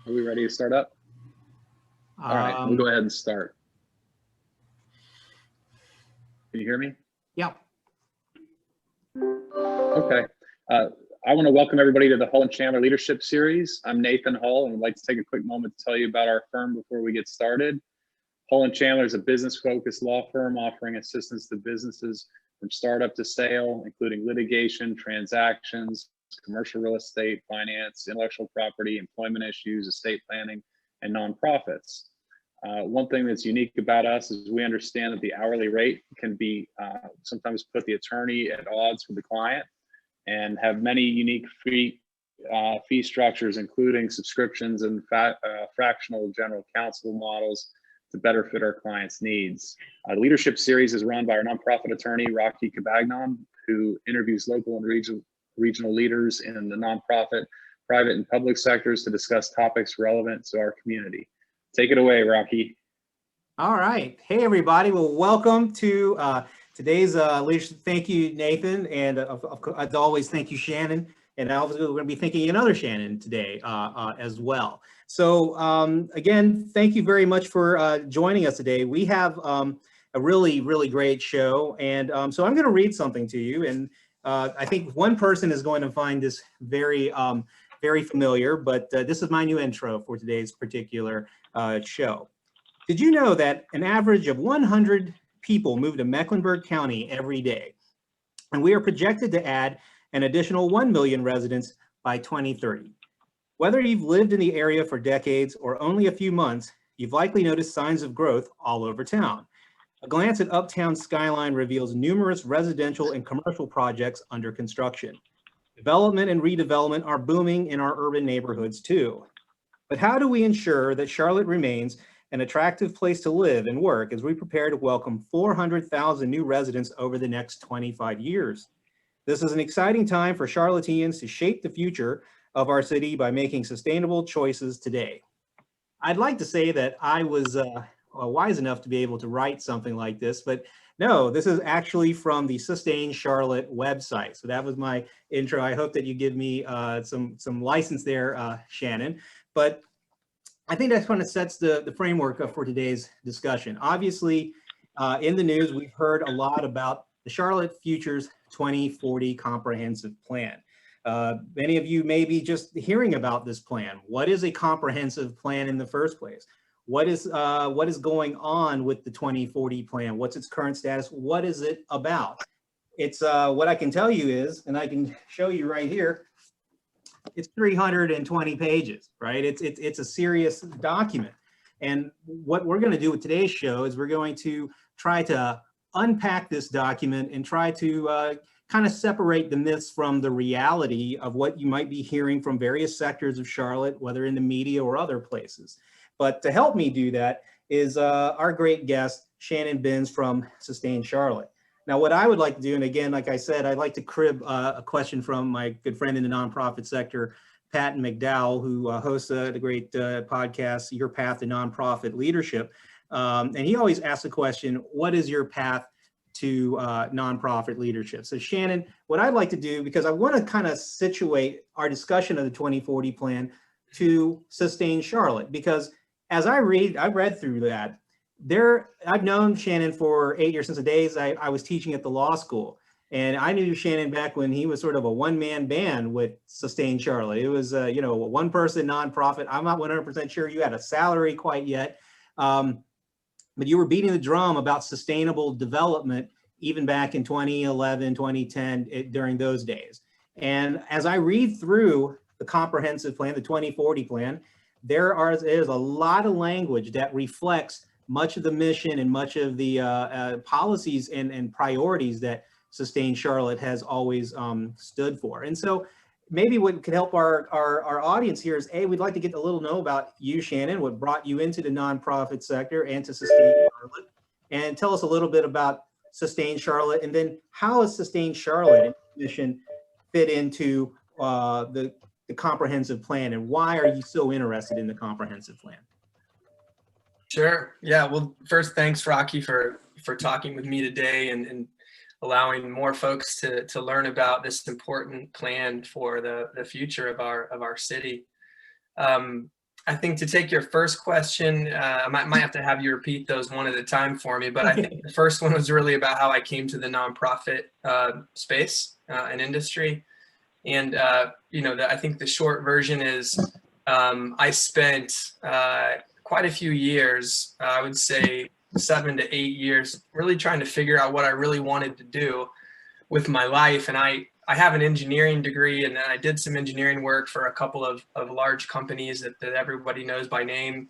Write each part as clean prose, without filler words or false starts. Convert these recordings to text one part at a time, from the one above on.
Are we ready to start up? All right, we'll go ahead and start. Can you hear me? Yeah. Okay. I want to welcome everybody to the Hull & Chandler Leadership Series. I'm Nathan Hull, and would like to take a quick moment to tell you about our firm before we get started. Hull & Chandler is a business-focused law firm offering assistance to businesses from startup to sale, including litigation, transactions, commercial real estate, finance, intellectual property, employment issues, estate planning, and nonprofits. One thing that's unique about us is we understand that the hourly rate can be sometimes put the attorney at odds with the client, and have many unique fee structures, including subscriptions and fractional general counsel models to better fit our clients' needs. The Leadership Series is run by our nonprofit attorney, Rocky Cabagnon, who interviews local and regional leaders in the nonprofit, private, and public sectors to discuss topics relevant to our community. Take it away, Rocky. All right. Hey, everybody. Well, welcome to today's leadership. Thank you, Nathan. And as always, thank you, Shannon. And obviously, we're going to be thanking another Shannon today as well. So again, thank you very much for joining us today. We have a really, really great show. And so I'm going to read something to you. And I think one person is going to find this very, very familiar, but this is my new intro for today's particular show. Did you know that an average of 100 people move to Mecklenburg County every day? And we are projected to add an additional 1 million residents by 2030. Whether you've lived in the area for decades or only a few months, you've likely noticed signs of growth all over town. A glance at Uptown's skyline reveals numerous residential and commercial projects under construction. Development and redevelopment are booming in our urban neighborhoods too. But how do we ensure that Charlotte remains an attractive place to live and work as we prepare to welcome 400,000 new residents over the next 25 years? This is an exciting time for Charlotteans to shape the future of our city by making sustainable choices today. I'd like to say that I was wise enough to be able to write something like this, but no, this is actually from the Sustain Charlotte website. So that was my intro. I hope that you give me some license there, Shannon. But I think that kind of sets the framework for today's discussion. Obviously, in the news, we've heard a lot about the Charlotte Futures 2040 Comprehensive Plan. Many of you may be just hearing about this plan. What is a comprehensive plan in the first place? What is going on with the 2040 plan? What's its current status? What is it about? It's what I can tell you is, and I can show you right here, it's 320 pages, right? It's a serious document. And what we're going to do with today's show is we're going to try to unpack this document and try to kind of separate the myths from the reality of what you might be hearing from various sectors of Charlotte, whether in the media or other places. But to help me do that is our great guest, Shannon Binns from Sustain Charlotte. Now, what I would like to do, and again, like I said, I'd like to crib a question from my good friend in the nonprofit sector, Patton McDowell, who hosts the great podcast, Your Path to Nonprofit Leadership. And he always asks the question, what is your path to nonprofit leadership? So Shannon, what I'd like to do, because I want to kind of situate our discussion of the 2040 plan to Sustain Charlotte, because as I read through that, I've known Shannon for 8 years, since the days I was teaching at the law school. And I knew Shannon back when he was sort of a one-man band with Sustain Charlotte. It was, a one-person nonprofit. I'm not 100% sure you had a salary quite yet, but you were beating the drum about sustainable development even back in 2011, 2010, during those days. And as I read through the comprehensive plan, the 2040 plan, there's a lot of language that reflects much of the mission and much of the policies and priorities that Sustain Charlotte has always stood for. And so maybe what could help our audience here is, we'd like to get a little know about you, Shannon, what brought you into the nonprofit sector and to Sustain Charlotte, and tell us a little bit about Sustain Charlotte, and then how has Sustain Charlotte mission fit into the comprehensive plan, and why are you so interested in the comprehensive plan? Sure. Yeah. Well, first, thanks, Rocky, for talking with me today and allowing more folks to learn about this important plan for the future of our city. I think to take your first question, I might have to have you repeat those one at a time for me, but I think the first one was really about how I came to the nonprofit space and industry. And, I think the short version is I spent quite a few years, I would say 7 to 8 years, really trying to figure out what I really wanted to do with my life. And I have an engineering degree, and then I did some engineering work for a couple of large companies that everybody knows by name.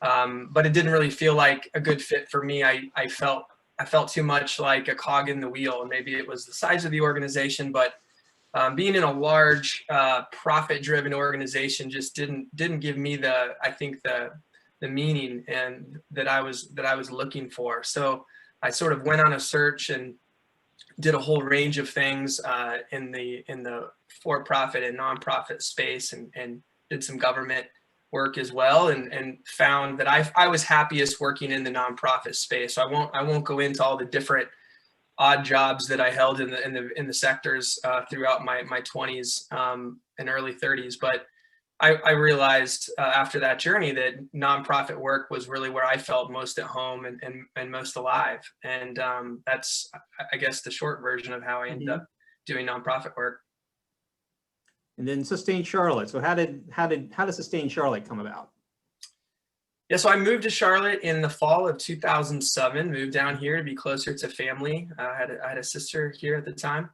But it didn't really feel like a good fit for me. I felt too much like a cog in the wheel, and maybe it was the size of the organization, but being in a large profit-driven organization just didn't give me the meaning and that I was looking for. So I sort of went on a search and did a whole range of things in the for-profit and nonprofit space, and did some government work as well, and found that I was happiest working in the nonprofit space. So I won't go into all the different odd jobs that I held in the sectors throughout my 20s and early 30s, but I realized after that journey that nonprofit work was really where I felt most at home and most alive. And that's, I guess, the short version of how I ended up doing nonprofit work. And then Sustain Charlotte. So how did Sustain Charlotte come about? Yeah, so I moved to Charlotte in the fall of 2007, moved down here to be closer to family. I had a sister here at the time.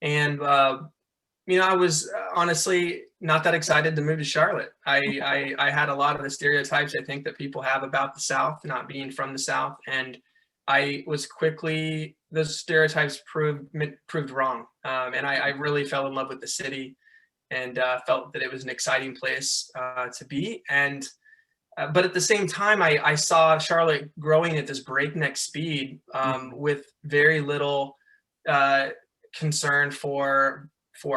And I was honestly not that excited to move to Charlotte. I had a lot of the stereotypes I think that people have about the South, not being from the South, and I was quickly, those stereotypes proved wrong. And I really fell in love with the city and felt that it was an exciting place to be. And but at the same time, I saw Charlotte growing at this breakneck speed with very little concern for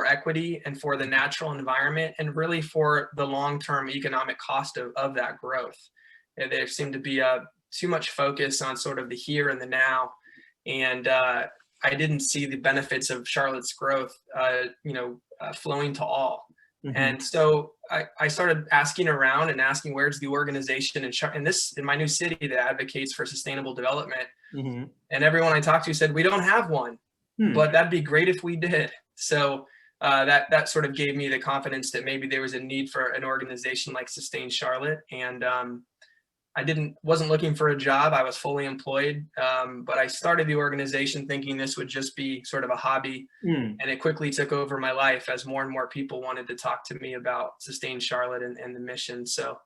equity and for the natural environment, and really for the long-term economic cost of that growth. And there seemed to be too much focus on sort of the here and the now, and I didn't see the benefits of Charlotte's growth, flowing to all. And so I started asking around and asking, where's the organization in my new city that advocates for sustainable development? And everyone I talked to said, we don't have one, but that'd be great if we did. So that sort of gave me the confidence that maybe there was a need for an organization like Sustain Charlotte. And I wasn't looking for a job. I was fully employed, but I started the organization thinking this would just be sort of a hobby, and it quickly took over my life as more and more people wanted to talk to me about Sustain Charlotte and the mission. So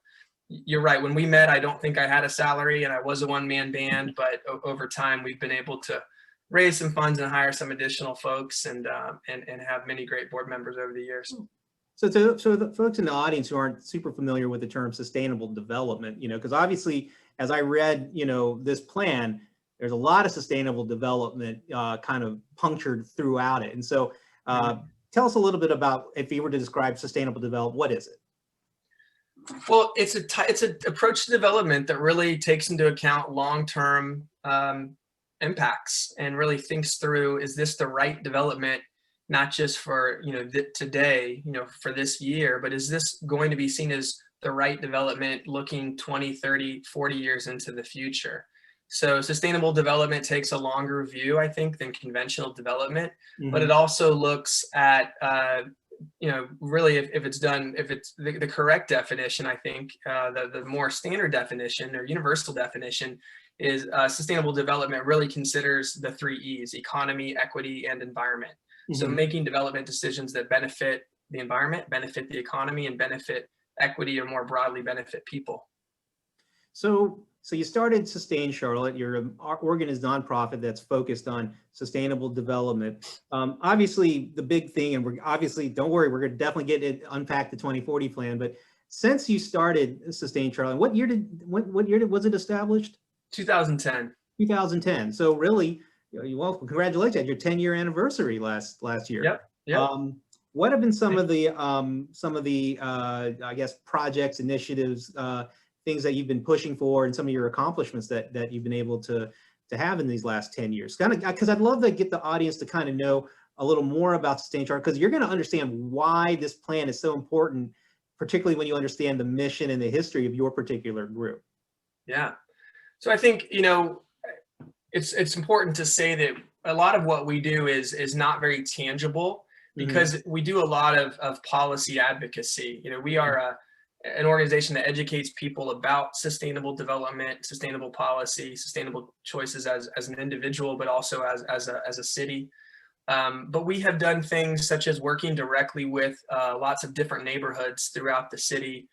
you're right. When we met, I don't think I had a salary, and I was a one-man band, but over time we've been able to raise some funds and hire some additional folks, and have many great board members over the years. So the folks in the audience who aren't super familiar with the term sustainable development, because obviously, as I read, this plan, there's a lot of sustainable development kind of punctured throughout it. And so tell us a little bit about, if you were to describe sustainable development, what is it? Well, it's an approach to development that really takes into account long-term impacts, and really thinks through, is this the right development, not just for today, for this year, but is this going to be seen as the right development looking 20, 30, 40 years into the future? So sustainable development takes a longer view, I think, than conventional development, but it also looks at really if it's the correct definition. I think the more standard definition or universal definition is sustainable development really considers the 3 E's: economy, equity, and environment. So making development decisions that benefit the environment, benefit the economy, and benefit equity, or more broadly benefit people. So you started Sustain Charlotte. You're an organized nonprofit that's focused on sustainable development. Obviously, the big thing, and don't worry, we're going to definitely unpack the 2040 plan. But since you started Sustain Charlotte, what year was it established? 2010. 2010. So really, well, congratulations, your 10-year anniversary last year. Yep. What have been some of the I guess projects, initiatives, things that you've been pushing for, and some of your accomplishments that you've been able to have in these last 10 years? Kind of, because I'd love to get the audience to kind of know a little more about Sustain Charlotte, because you're going to understand why this plan is so important particularly when you understand the mission and the history of your particular group? Yeah. So I think, it's important to say that a lot of what we do is not very tangible, because we do a lot of policy advocacy. We are an organization that educates people about sustainable development, sustainable policy, sustainable choices as an individual, but also as a city. But we have done things such as working directly with lots of different neighborhoods throughout the city,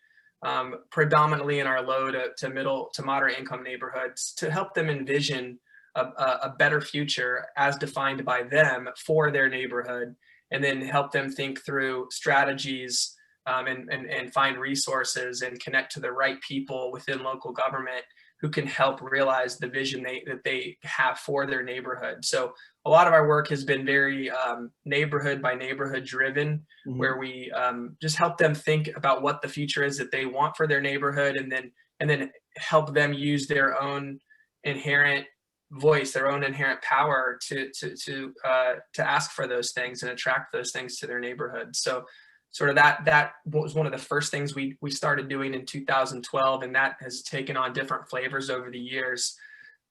predominantly in our low to middle to moderate income neighborhoods, to help them envision a better future as defined by them for their neighborhood, and then help them think through strategies, and find resources and connect to the right people within local government who can help realize the vision that they have for their neighborhood. So a lot of our work has been very neighborhood by neighborhood driven, where we just help them think about what the future is that they want for their neighborhood, and then help them use their own inherent voice, their own inherent power to ask for those things and attract those things to their neighborhood. So sort of that was one of the first things we started doing in 2012, and that has taken on different flavors over the years.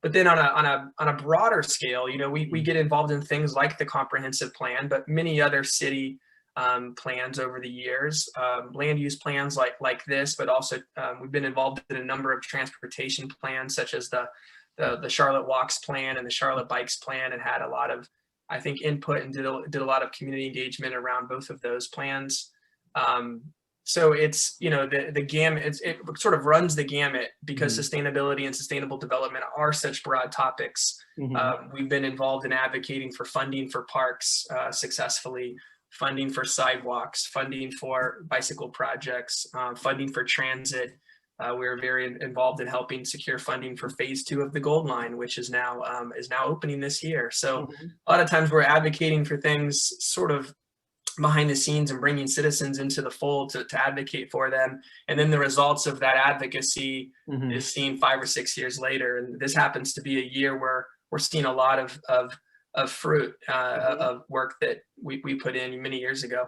But then on a broader scale, we get involved in things like the comprehensive plan, but many other city plans over the years, land use plans like this, but also we've been involved in a number of transportation plans, such as the Charlotte Walks plan and the Charlotte Bikes plan, and had a lot of, I think, input, and did a lot of community engagement around both of those plans. So it's, the gamut, it sort of runs the gamut, because sustainability and sustainable development are such broad topics. We've been involved in advocating for funding for parks successfully, funding for sidewalks, funding for bicycle projects, funding for transit. We're very involved in helping secure funding for phase 2 of the Gold Line, which is now opening this year. So a lot of times we're advocating for things sort of behind the scenes and bringing citizens into the fold to advocate for them. And then the results of that advocacy is seen 5 or 6 years later. And this happens to be a year where we're seeing a lot of fruit of work that we put in many years ago.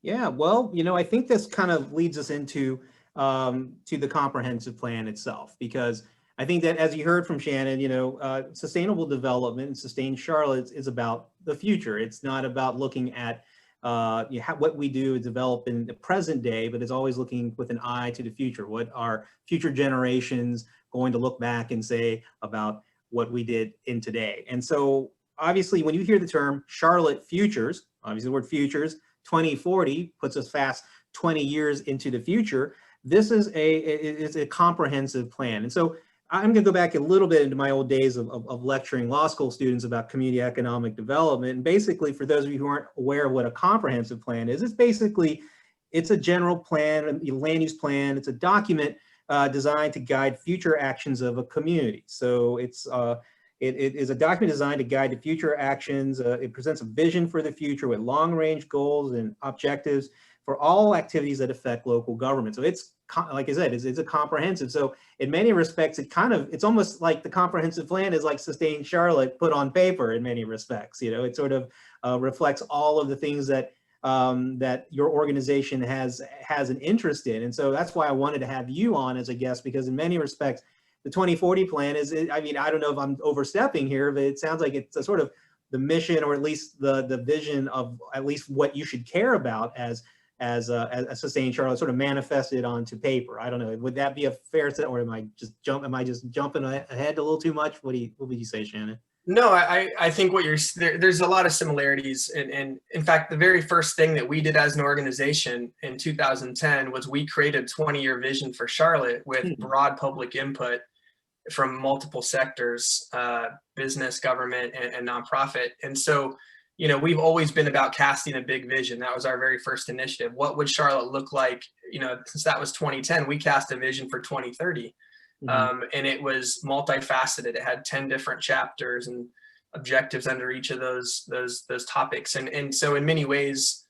Yeah, well, I think this kind of leads us into to the comprehensive plan itself, because I think that, as you heard from Shannon, sustainable development and sustained Charlotte is about the future. It's not about looking at what we do develop in the present day, but it's always looking with an eye to the future. What are future generations going to look back and say about what we did in today? And so obviously, when you hear the term Charlotte Futures, obviously the word futures, 2040 puts us fast 20 years into the future. This is a comprehensive plan. And so I'm going to go back a little bit into my old days of lecturing law school students about community economic development. And basically, for those of you who aren't aware of what a comprehensive plan is, it's a general plan, a land use plan. It's a document designed to guide future actions of a community. So it is a document designed to guide the future actions. It presents a vision for the future with long-range goals and objectives for all activities that affect local government. So it's, like I said, it's a comprehensive. So in many respects, it's almost like the comprehensive plan is like Sustained Charlotte put on paper in many respects. It sort of reflects all of the things that that your organization has an interest in. And so that's why I wanted to have you on as a guest, because in many respects, the 2040 plan I don't know if I'm overstepping here, but it sounds like it's a sort of the mission, or at least the vision of at least what you should care about as a Sustained Charlotte, sort of manifested onto paper. I don't know. Would that be a fair set, or am I just jumping ahead a little too much? What would you say, Shannon? No, I think there's a lot of similarities. And in fact, the very first thing that we did as an organization in 2010 was we created a 20-year vision for Charlotte with broad public input from multiple sectors, business, government, and nonprofit. And so, we've always been about casting a big vision. That was our very first initiative. What would Charlotte look like? Since that was 2010, we cast a vision for 2030. And it was multifaceted. It had 10 different chapters and objectives under each of those topics. And so in many ways,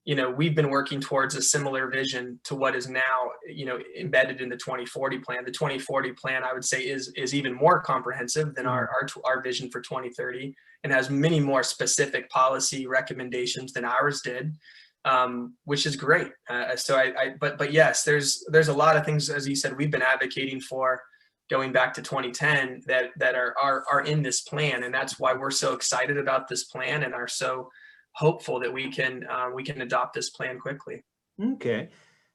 we've been working towards a similar vision to what is now, embedded in the 2040 plan. The 2040 plan, I would say, is even more comprehensive than our vision for 2030, and has many more specific policy recommendations than ours did. which is great. But yes, there's a lot of things, as you said, we've been advocating for going back to 2010 that are in this plan, and that's why we're so excited about this plan and are so hopeful that we can adopt this plan quickly. Okay,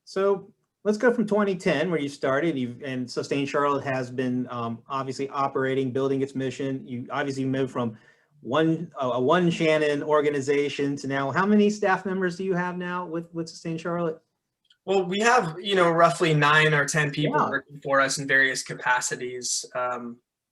so let's go from 2010 where you started. And Sustain Charlotte has been obviously operating, building its mission. You obviously moved from a one Shannon organization to now, how many staff members do you have now with Sustain Charlotte? Well, we have, roughly 9 or 10 people Yeah. working for us in various capacities.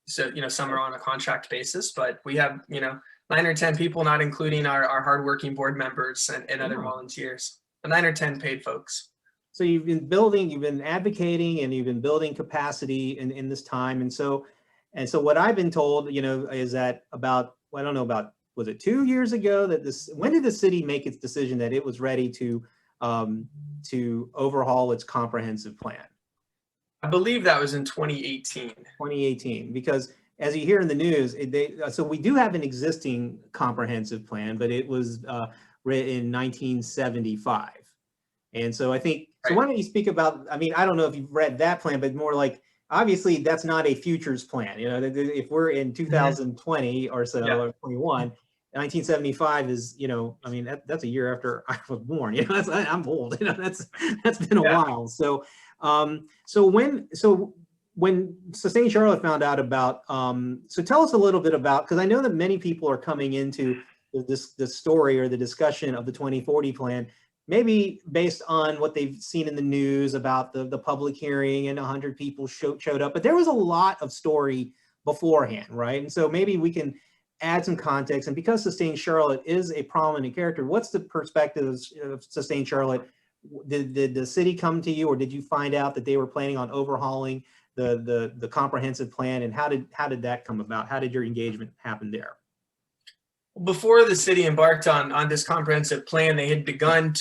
So, some are on a contract basis, but we have, 9 or 10 people, not including our hardworking board members and other volunteers, 9 or 10 paid folks. So you've been advocating, and you've been building capacity in this time. And so what I've been told, is that about, I don't know, about, was it 2 years ago when did the city make its decision that it was ready to overhaul its comprehensive plan? I believe that was in 2018. 2018, because as you hear in the news, so we do have an existing comprehensive plan, but it was written in 1975. And so I think, so why don't you speak about, I mean, I don't know if you've read that plan, but more like, obviously that's not a futures plan. If we're in 2020 or so, or 21, 1975 is, I mean, that's a year after I was born. I'm old. That's been a while. So, when Sustain Charlotte found out about, so tell us a little bit about, because I know that many people are coming into the story or the discussion of the 2040 plan, maybe based on what they've seen in the news about the public hearing and 100 people showed up, but there was a lot of story beforehand, right? And so maybe we can add some context. And because Sustain Charlotte is a prominent character, what's the perspective of Sustain Charlotte? Did the city come to you, or did you find out that they were planning on overhauling the comprehensive plan? And how did that come about? How did your engagement happen there? Before the city embarked on this comprehensive plan, they had begun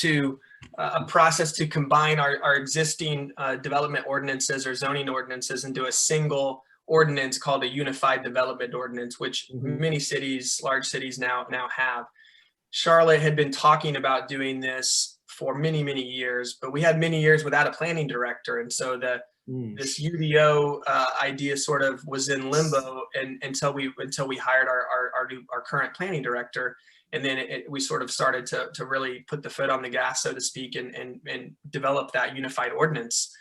a process to combine our existing development ordinances or zoning ordinances into a single ordinance called a unified development ordinance, which many cities, large cities now have. Charlotte had been talking about doing this for many, many years, but we had many years without a planning director. And so this UDO idea sort of was in limbo until we hired our current planning director. And then we sort of started to really put the foot on the gas, so to speak, and develop that unified ordinance.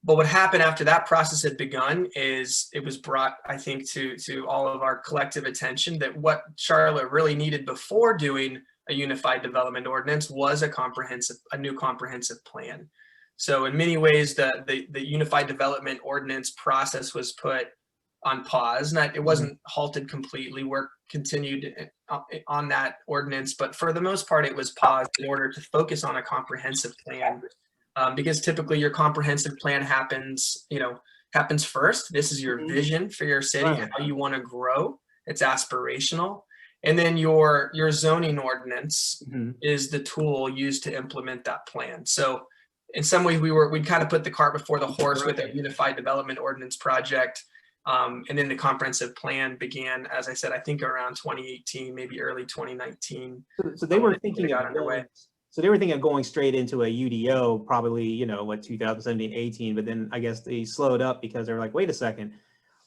But what happened after that process had begun is it was brought, I think, to all of our collective attention that what Charlotte really needed before doing a unified development ordinance was a new comprehensive plan. So in many ways, the unified development ordinance process was put on pause. It wasn't halted completely. Work continued on that ordinance, but for the most part, it was paused in order to focus on a comprehensive plan. Because typically your comprehensive plan happens first. This is your vision for your city, how you want to grow. It's aspirational. And then your zoning ordinance is the tool used to implement that plan. So in some ways we kind of put the cart before the horse with a unified development ordinance project. And then the comprehensive plan began, as I said, I think around 2018, maybe early 2019. So they were thinking of underway. So they were thinking of going straight into a UDO, probably, 2017, 18, but then I guess they slowed up because they were like, wait a second,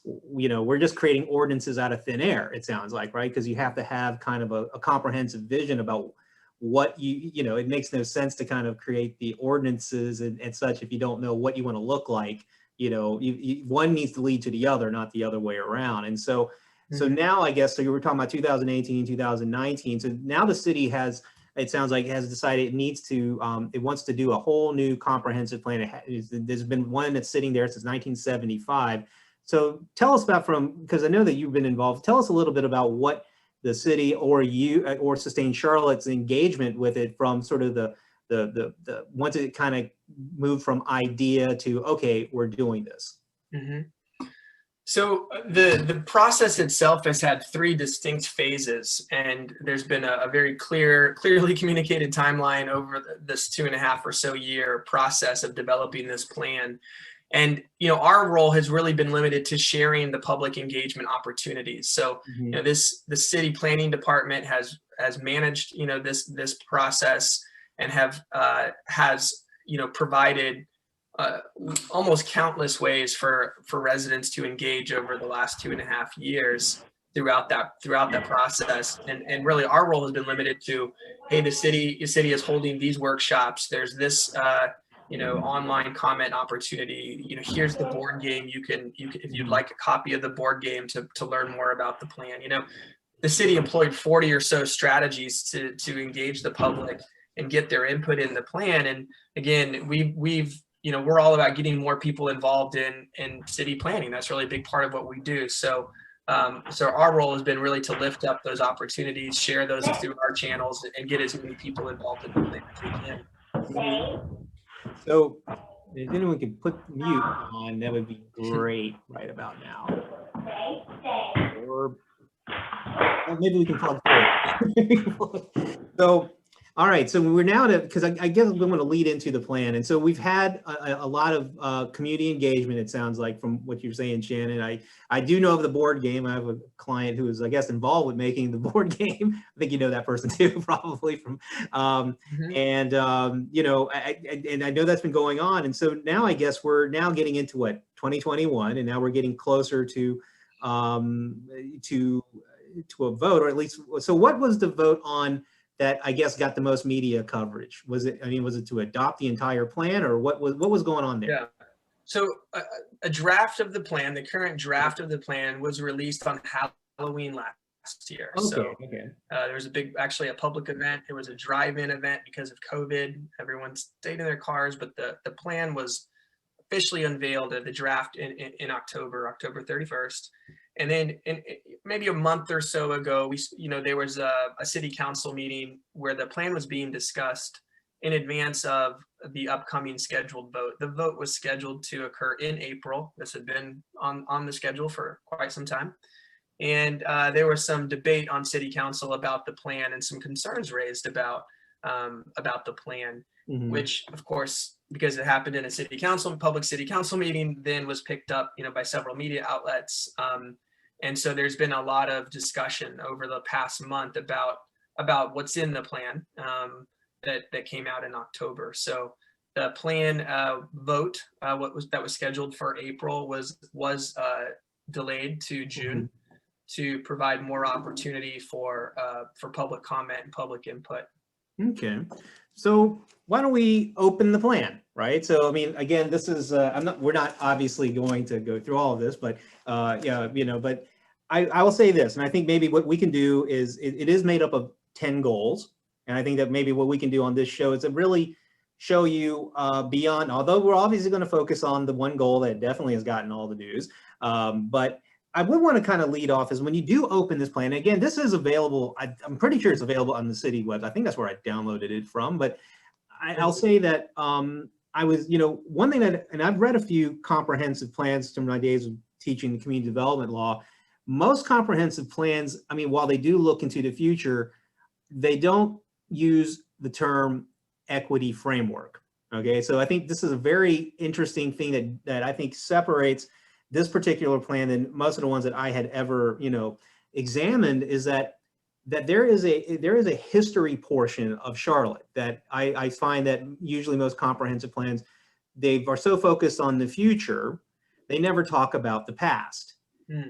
we're just creating ordinances out of thin air, it sounds like, right? Because you have to have kind of a comprehensive vision about what it makes no sense to kind of create the ordinances and such if you don't know what you want to look like. One needs to lead to the other, not the other way around. And so, now I guess, so you were talking about 2018, 2019. So now the city it sounds like has decided it wants to do a whole new comprehensive plan. There's been one that's sitting there since 1975. So tell us because I know that you've been involved, tell us a little bit about what the city or Sustain Charlotte's engagement with it from sort of the once it kind of moved from idea to, okay, we're doing this. So the process itself has had 3 distinct phases, and there's been a very clearly communicated timeline over this 2.5 or so year process of developing this plan. And our role has really been limited to sharing the public engagement opportunities. So the city planning department has managed this process and has provided almost countless ways for residents to engage over the last 2.5 years throughout that process. And really our role has been limited to, hey, the city is holding these workshops. There's this online comment opportunity. Here's the board game. You can if you'd like a copy of the board game to learn more about the plan. The city employed 40 or so strategies to engage the public and get their input in the plan. And again, we're all about getting more people involved in city planning. That's really a big part of what we do. So our role has been really to lift up those opportunities, share those through our channels, and get as many people involved in the plan as we can. So if anyone can put mute on, that would be great right about now. Or maybe we can plug through. So, all right. So we're now because I guess I'm going to lead into the plan. And so we've had a lot of community engagement, it sounds like, from what you're saying, Shannon. I do know of the board game. I have a client who is, I guess, involved with making the board game. I think you know that person too, probably from, and I know that's been going on. And so now I guess we're now getting into 2021, and now we're getting closer to a vote, or at least, so what was the vote on that I guess got the most media coverage? Was it to adopt the entire plan, or what was going on there? Yeah. So a draft of the plan, the current draft of the plan, was released on Halloween last year. Okay, so okay. There was a public event. It was a drive-in event because of COVID. Everyone stayed in their cars, but the plan was officially unveiled at the draft in October 31st. And then maybe a month or so ago, there was a city council meeting where the plan was being discussed in advance of the upcoming scheduled vote. The vote was scheduled to occur in April. This had been on the schedule for quite some time. And there was some debate on city council about the plan and some concerns raised about the plan, which of course, because it happened in a public city council meeting, then was picked up, by several media outlets. And so there's been a lot of discussion over the past month about what's in the plan that came out in October. So the plan vote, that was scheduled for April, was delayed to June to provide more opportunity for public comment and public input. Okay, so why don't we open the plan, right? So I mean, again, this is we're not obviously going to go through all of this, but but I will say this, and I think maybe what we can do is it is made up of 10 goals, and I think that maybe what we can do on this show is to really show you beyond. Although we're obviously going to focus on the one goal that definitely has gotten all the news, but I would want to kind of lead off is when you do open this plan. Again, this is available. I'm pretty sure it's available on the city web. I think that's where I downloaded it from. But I'll say that I was, one thing that, and I've read a few comprehensive plans from my days of teaching the community development law. Most comprehensive plans, I mean, while they do look into the future, they don't use the term equity framework. Okay, so I think this is a very interesting thing that I think separates this particular plan than most of the ones that I had ever, examined, is that there is a history portion of Charlotte that I find that usually most comprehensive plans, they are so focused on the future, they never talk about the past.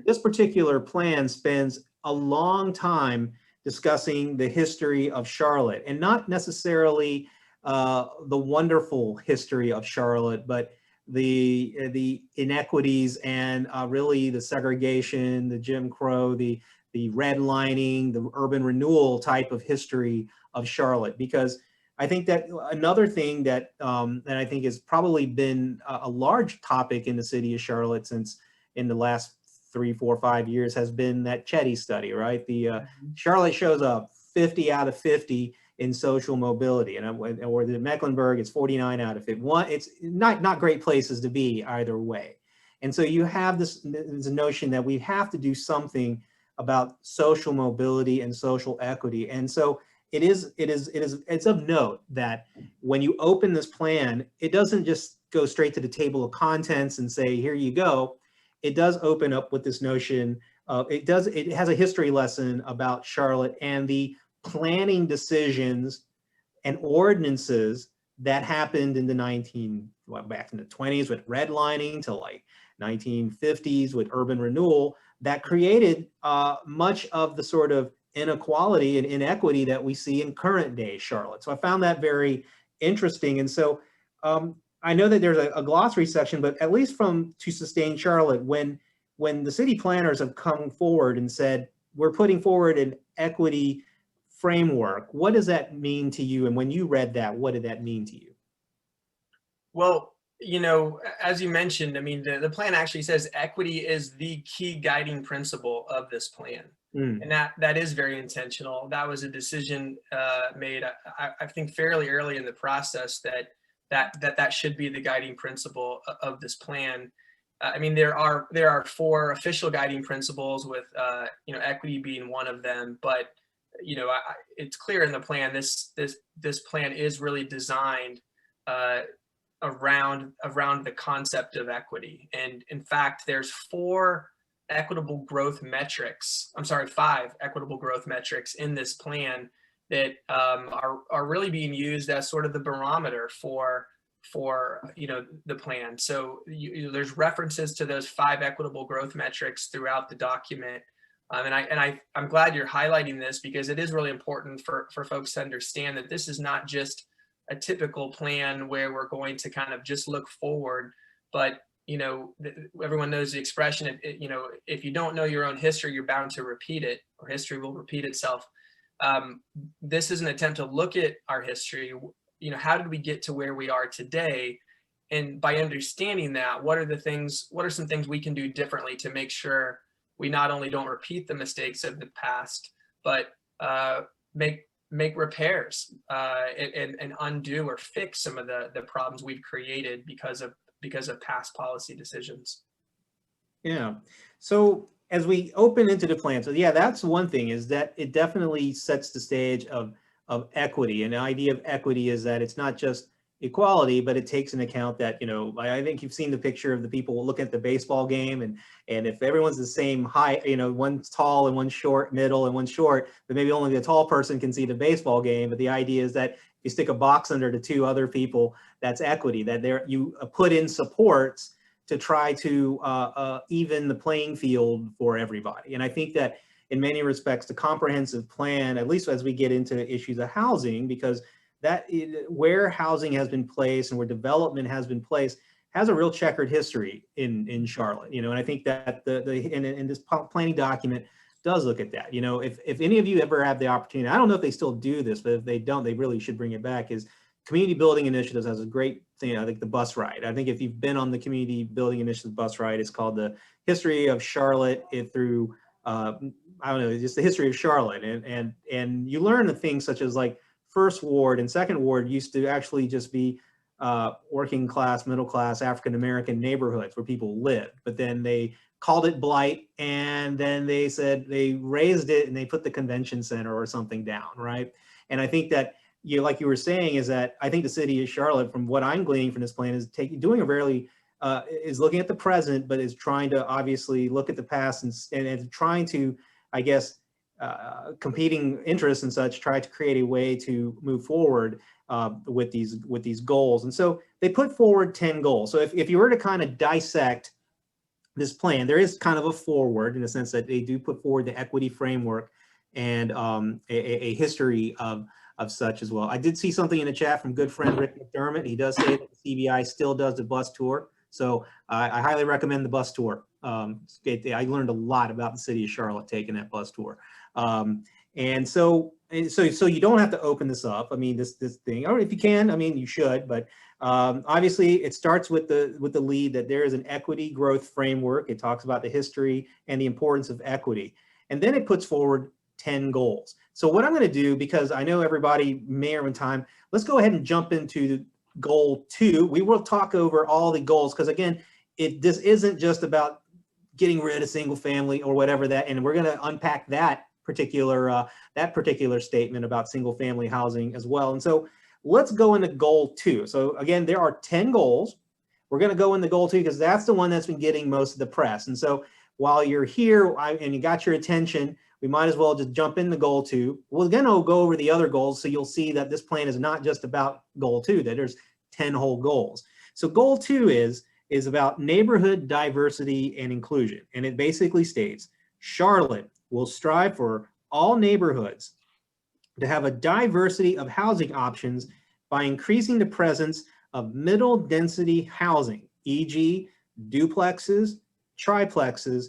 This particular plan spends a long time discussing the history of Charlotte, and not necessarily the wonderful history of Charlotte, but the inequities and really the segregation, the Jim Crow, the redlining, the urban renewal type of history of Charlotte. Because I think that another thing that I think has probably been a large topic in the city of Charlotte since in the last 3, 4, 5 years has been that Chetty study, right? The Charlotte shows up 50 out of 50 in social mobility, or the Mecklenburg, it's 49 out of 50. It's not great places to be either way. And so you have this notion that we have to do something about social mobility and social equity. And so it's of note that when you open this plan, it doesn't just go straight to the table of contents and say, here you go. It does open up with this notion of, it has a history lesson about Charlotte and the planning decisions and ordinances that happened in the back in the 20s with redlining to like 1950s with urban renewal that created much of the sort of inequality and inequity that we see in current day Charlotte. So I found that very interesting. And so I know that there's a glossary section, but at least from To Sustain Charlotte, when the city planners have come forward and said, we're putting forward an equity framework, what does that mean to you? And when you read that, what did that mean to you? Well, you know, as you mentioned, I mean, the plan actually says equity is the key guiding principle of this plan. And that is very intentional. That was a decision made, I think, fairly early in the process that should be the guiding principle of this plan. I mean, there are 4 official guiding principles, with you know, equity being one of them. But you know, it's clear in the plan this plan is really designed around the concept of equity. And in fact, there's 5 equitable growth metrics in this plan that are really being used as sort of the barometer for you know, the plan. So there's references to those 5 equitable growth metrics throughout the document. I'm glad you're highlighting this, because it is really important for folks to understand that this is not just a typical plan where we're going to kind of just look forward, but you know, everyone knows the expression, you know, if you don't know your own history, you're bound to repeat it, or history will repeat itself. This is an attempt to look at our history. You know, how did we get to where we are today? And by understanding that, what are some things we can do differently to make sure we not only don't repeat the mistakes of the past, but make repairs and undo or fix some of the problems we've created because of past policy decisions. Yeah. So as we open into the plan, so yeah, that's one thing, is that it definitely sets the stage of equity. And the idea of equity is that it's not just equality, but it takes into account that, you know, I think you've seen the picture of the people looking at the baseball game, and if everyone's the same height, you know, one's tall and one's short, middle, and one's short, but maybe only the tall person can see the baseball game. But the idea is that if you stick a box under the 2 other people, that's equity, that you put in supports to try to even the playing field for everybody. And I think that in many respects, the comprehensive plan, at least as we get into issues of housing, because where housing has been placed and where development has been placed has a real checkered history in Charlotte, you know. And I think that in this planning document does look at that. You know, if any of you ever have the opportunity, I don't know if they still do this, but if they don't, they really should bring it back, is community building initiatives has a great thing. I think the bus ride. I think if you've been on the community building initiative bus ride, it's called the History of Charlotte through I don't know, just the history of Charlotte, and you learn the things such as like First Ward and Second Ward used to actually just be working class, middle class, African American neighborhoods where people lived. But then they called it blight, and then they said they raised it and they put the convention center or something down, right? And I think that, you know, like you were saying, is that I think the city of Charlotte, from what I'm gleaning from this plan, is doing a really is looking at the present, but is trying to obviously look at the past and trying to, I guess, competing interests and such, try to create a way to move forward with these goals. And so they put forward 10 goals. So if you were to kind of dissect this plan, there is kind of a forward in the sense that they do put forward the equity framework and a history of such as well. I did see something in the chat from good friend Rick McDermott. He does say that the CBI still does the bus tour. So I highly recommend the bus tour. I learned a lot about the city of Charlotte taking that bus tour. And so you don't have to open this up. I mean, this thing, or if you can, I mean, you should, but obviously it starts with the lead that there is an equity growth framework. It talks about the history and the importance of equity. And then it puts forward 10 goals. So what I'm going to do, because I know everybody may have time, let's go ahead and jump into goal 2. We will talk over all the goals, because again, this isn't just about getting rid of single family or whatever that, and we're going to unpack that particular statement about single family housing as well. And so let's go into goal 2. So again, there are 10 goals. We're going to go into goal 2 because that's the one that's been getting most of the press. And so while you're here and you got your attention, we might as well just jump into goal 2. We're going to go over the other goals, so you'll see that this plan is not just about goal 2, that there's 10 whole goals. So goal 2 is about neighborhood diversity and inclusion. And it basically states, Charlotte will strive for all neighborhoods to have a diversity of housing options by increasing the presence of middle density housing, e.g. duplexes, triplexes,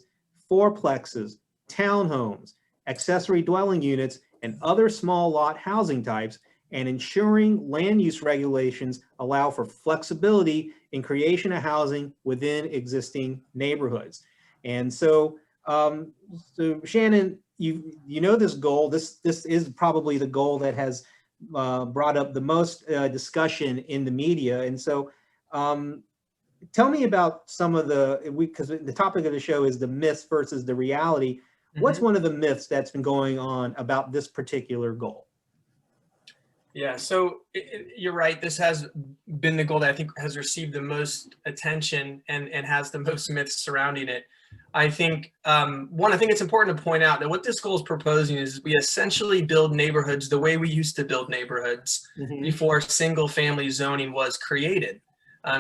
fourplexes, townhomes, accessory dwelling units, and other small lot housing types, and ensuring land use regulations allow for flexibility in creation of housing within existing neighborhoods. And so, so Shannon, you know this goal. This is probably the goal that has brought up the most discussion in the media. And so, tell me about some of because the topic of the show is the myths versus the reality. What's one of the myths that's been going on about this particular goal? Yeah, so you're right. This has been the goal that I think has received the most attention and has the most myths surrounding it. I think, I think it's important to point out that what this goal is proposing is we essentially build neighborhoods the way we used to build neighborhoods before single family zoning was created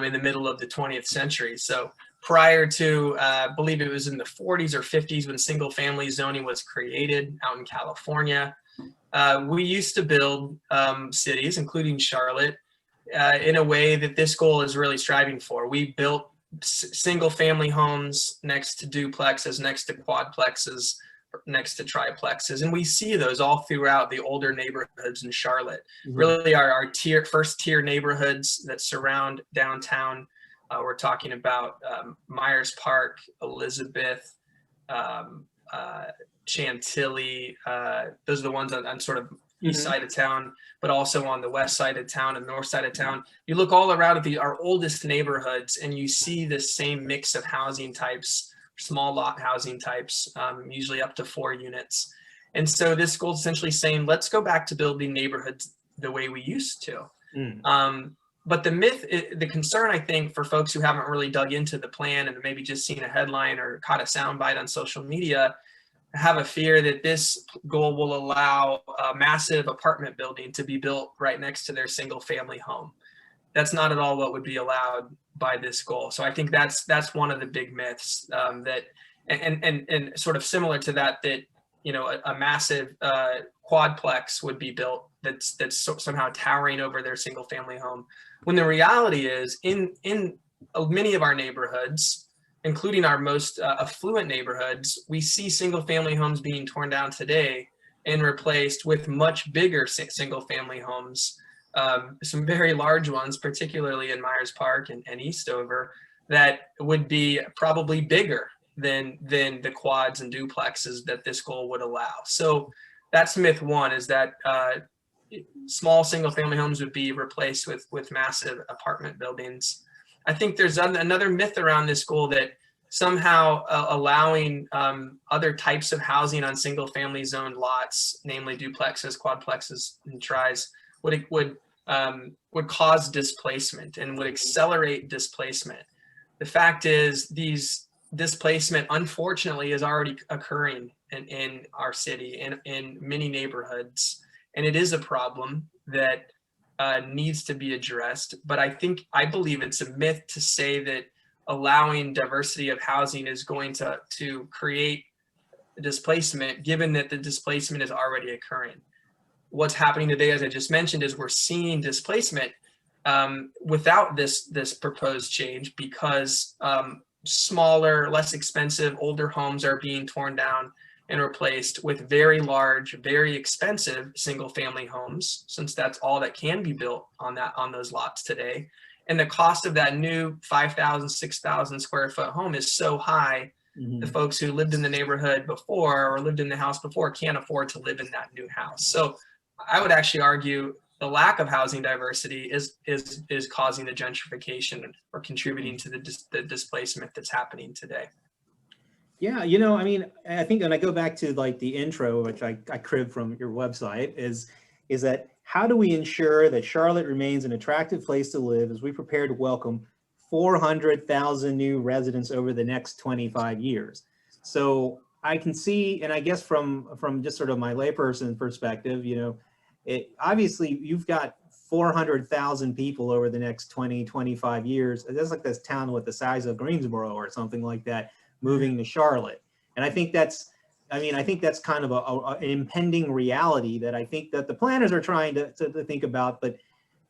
in the middle of the 20th century. So prior to, I believe it was in the 40s or 50s when single family zoning was created out in California. We used to build cities, including Charlotte, in a way that this goal is really striving for. We built single family homes next to duplexes, next to quadplexes, next to triplexes. And we see those all throughout the older neighborhoods in Charlotte. Really our first tier neighborhoods that surround downtown. We're talking about Myers Park, Elizabeth, Chantilly. Those are the ones on sort of east side of town, but also on the west side of town and north side of town. You look all around at our oldest neighborhoods and you see the same mix of housing types, small lot housing types, usually up to 4 units. And so this goal is essentially saying, let's go back to building neighborhoods the way we used to. But the concern, I think, for folks who haven't really dug into the plan and maybe just seen a headline or caught a soundbite on social media, have a fear that this goal will allow a massive apartment building to be built right next to their single family home. That's not at all what would be allowed by this goal. So I think that's one of the big myths that, and sort of similar to that, you know, a massive quadplex would be built that's somehow towering over their single family home. When the reality is in many of our neighborhoods, including our most affluent neighborhoods, we see single family homes being torn down today and replaced with much bigger single family homes, some very large ones, particularly in Myers Park and Eastover, that would be probably bigger than the quads and duplexes that this goal would allow. So that's myth 1, is that small single family homes would be replaced with massive apartment buildings. I think there's another myth around this goal that somehow allowing other types of housing on single family zoned lots, namely duplexes, quadplexes, and tris, would cause displacement and would accelerate displacement. The fact is, these displacement, unfortunately, is already occurring in our city, in many neighborhoods, and it is a problem that needs to be addressed. But I believe it's a myth to say that allowing diversity of housing is going to create displacement, given that the displacement is already occurring. What's happening today, as I just mentioned, is we're seeing displacement without this proposed change, because smaller, less expensive, older homes are being torn down and replaced with very large, very expensive single family homes, since that's all that can be built on those lots today. And the cost of that new 5,000, 6,000 square foot home is so high, the folks who lived in the neighborhood before or lived in the house before can't afford to live in that new house. So I would actually argue the lack of housing diversity is causing the gentrification or contributing to the displacement that's happening today. Yeah, you know, I mean, I think when I go back to like the intro, which I cribbed from your website, is that how do we ensure that Charlotte remains an attractive place to live as we prepare to welcome 400,000 new residents over the next 25 years? So I can see, and I guess from just sort of my layperson perspective, it obviously you've got 400,000 people over the next 20, 25 years. That's like this town with the size of Greensboro or something like that, moving to Charlotte. And I think that's kind of an impending reality that I think that the planners are trying to think about. But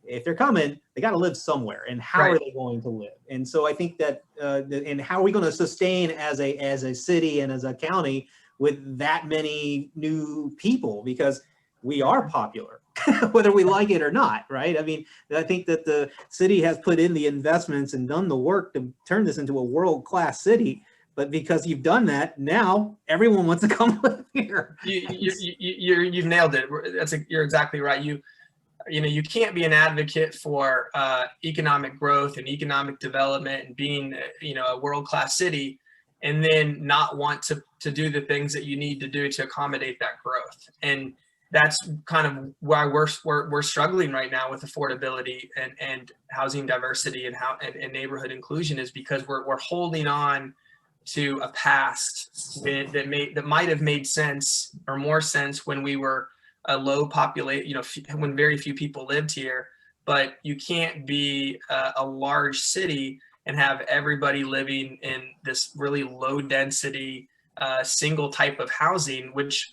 if they're coming, they got to live somewhere, and how Right. are they going to live? And so I think that, and how are we going to sustain as a city and as a county with that many new people? Because we are popular, whether we like it or not, right? I mean, I think that the city has put in the investments and done the work to turn this into a world-class city. But because you've done that, now everyone wants to come live here. You've nailed it. You're exactly right. You can't be an advocate for economic growth and economic development and being a world-class city, and then not want to do the things that you need to do to accommodate that growth. And that's kind of why we're struggling right now with affordability and housing diversity and neighborhood inclusion, is because we're holding on to a past that might have made sense or more sense when we were a low population, when very few people lived here. But you can't be a large city and have everybody living in this really low density single type of housing, which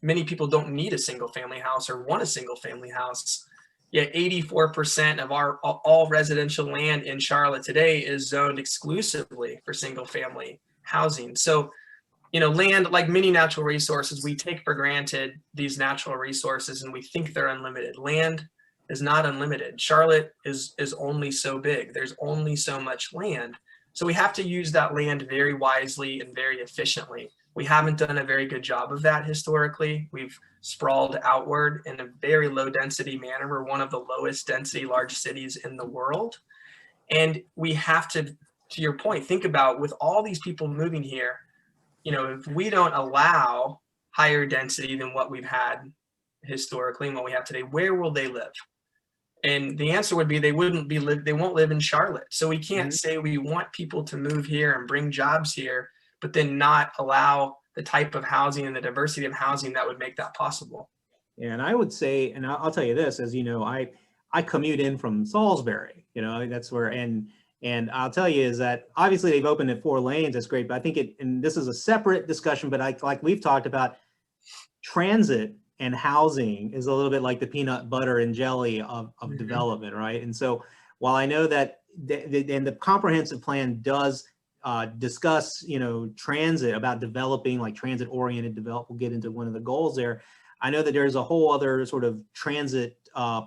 many people don't need a single family house or want a single family house. Yet 84% of all residential land in Charlotte today is zoned exclusively for single family housing. So, land, like many natural resources, we take for granted these natural resources and we think they're unlimited. Land is not unlimited. Charlotte is only so big. There's only so much land. So we have to use that land very wisely and very efficiently. We haven't done a very good job of that historically. We've sprawled outward in a very low density manner. We're one of the lowest density large cities in the world. And we have to your point, think about, with all these people moving here, if we don't allow higher density than what we've had historically and what we have today, where will they live? And the answer would be they won't live in Charlotte. So we can't say we want people to move here and bring jobs here, but then not allow the type of housing and the diversity of housing that would make that possible. Yeah, and I would say, and I'll tell you this, as you know, I commute in from Salisbury, that's where, and I'll tell you is that obviously they've opened it 4 lanes. That's great. But I think and this is a separate discussion, but like we've talked about, transit and housing is a little bit like the peanut butter and jelly of development, right? And so while I know that the comprehensive plan does discuss, transit, about developing like transit oriented development, we'll get into one of the goals there. I know that there's a whole other sort of transit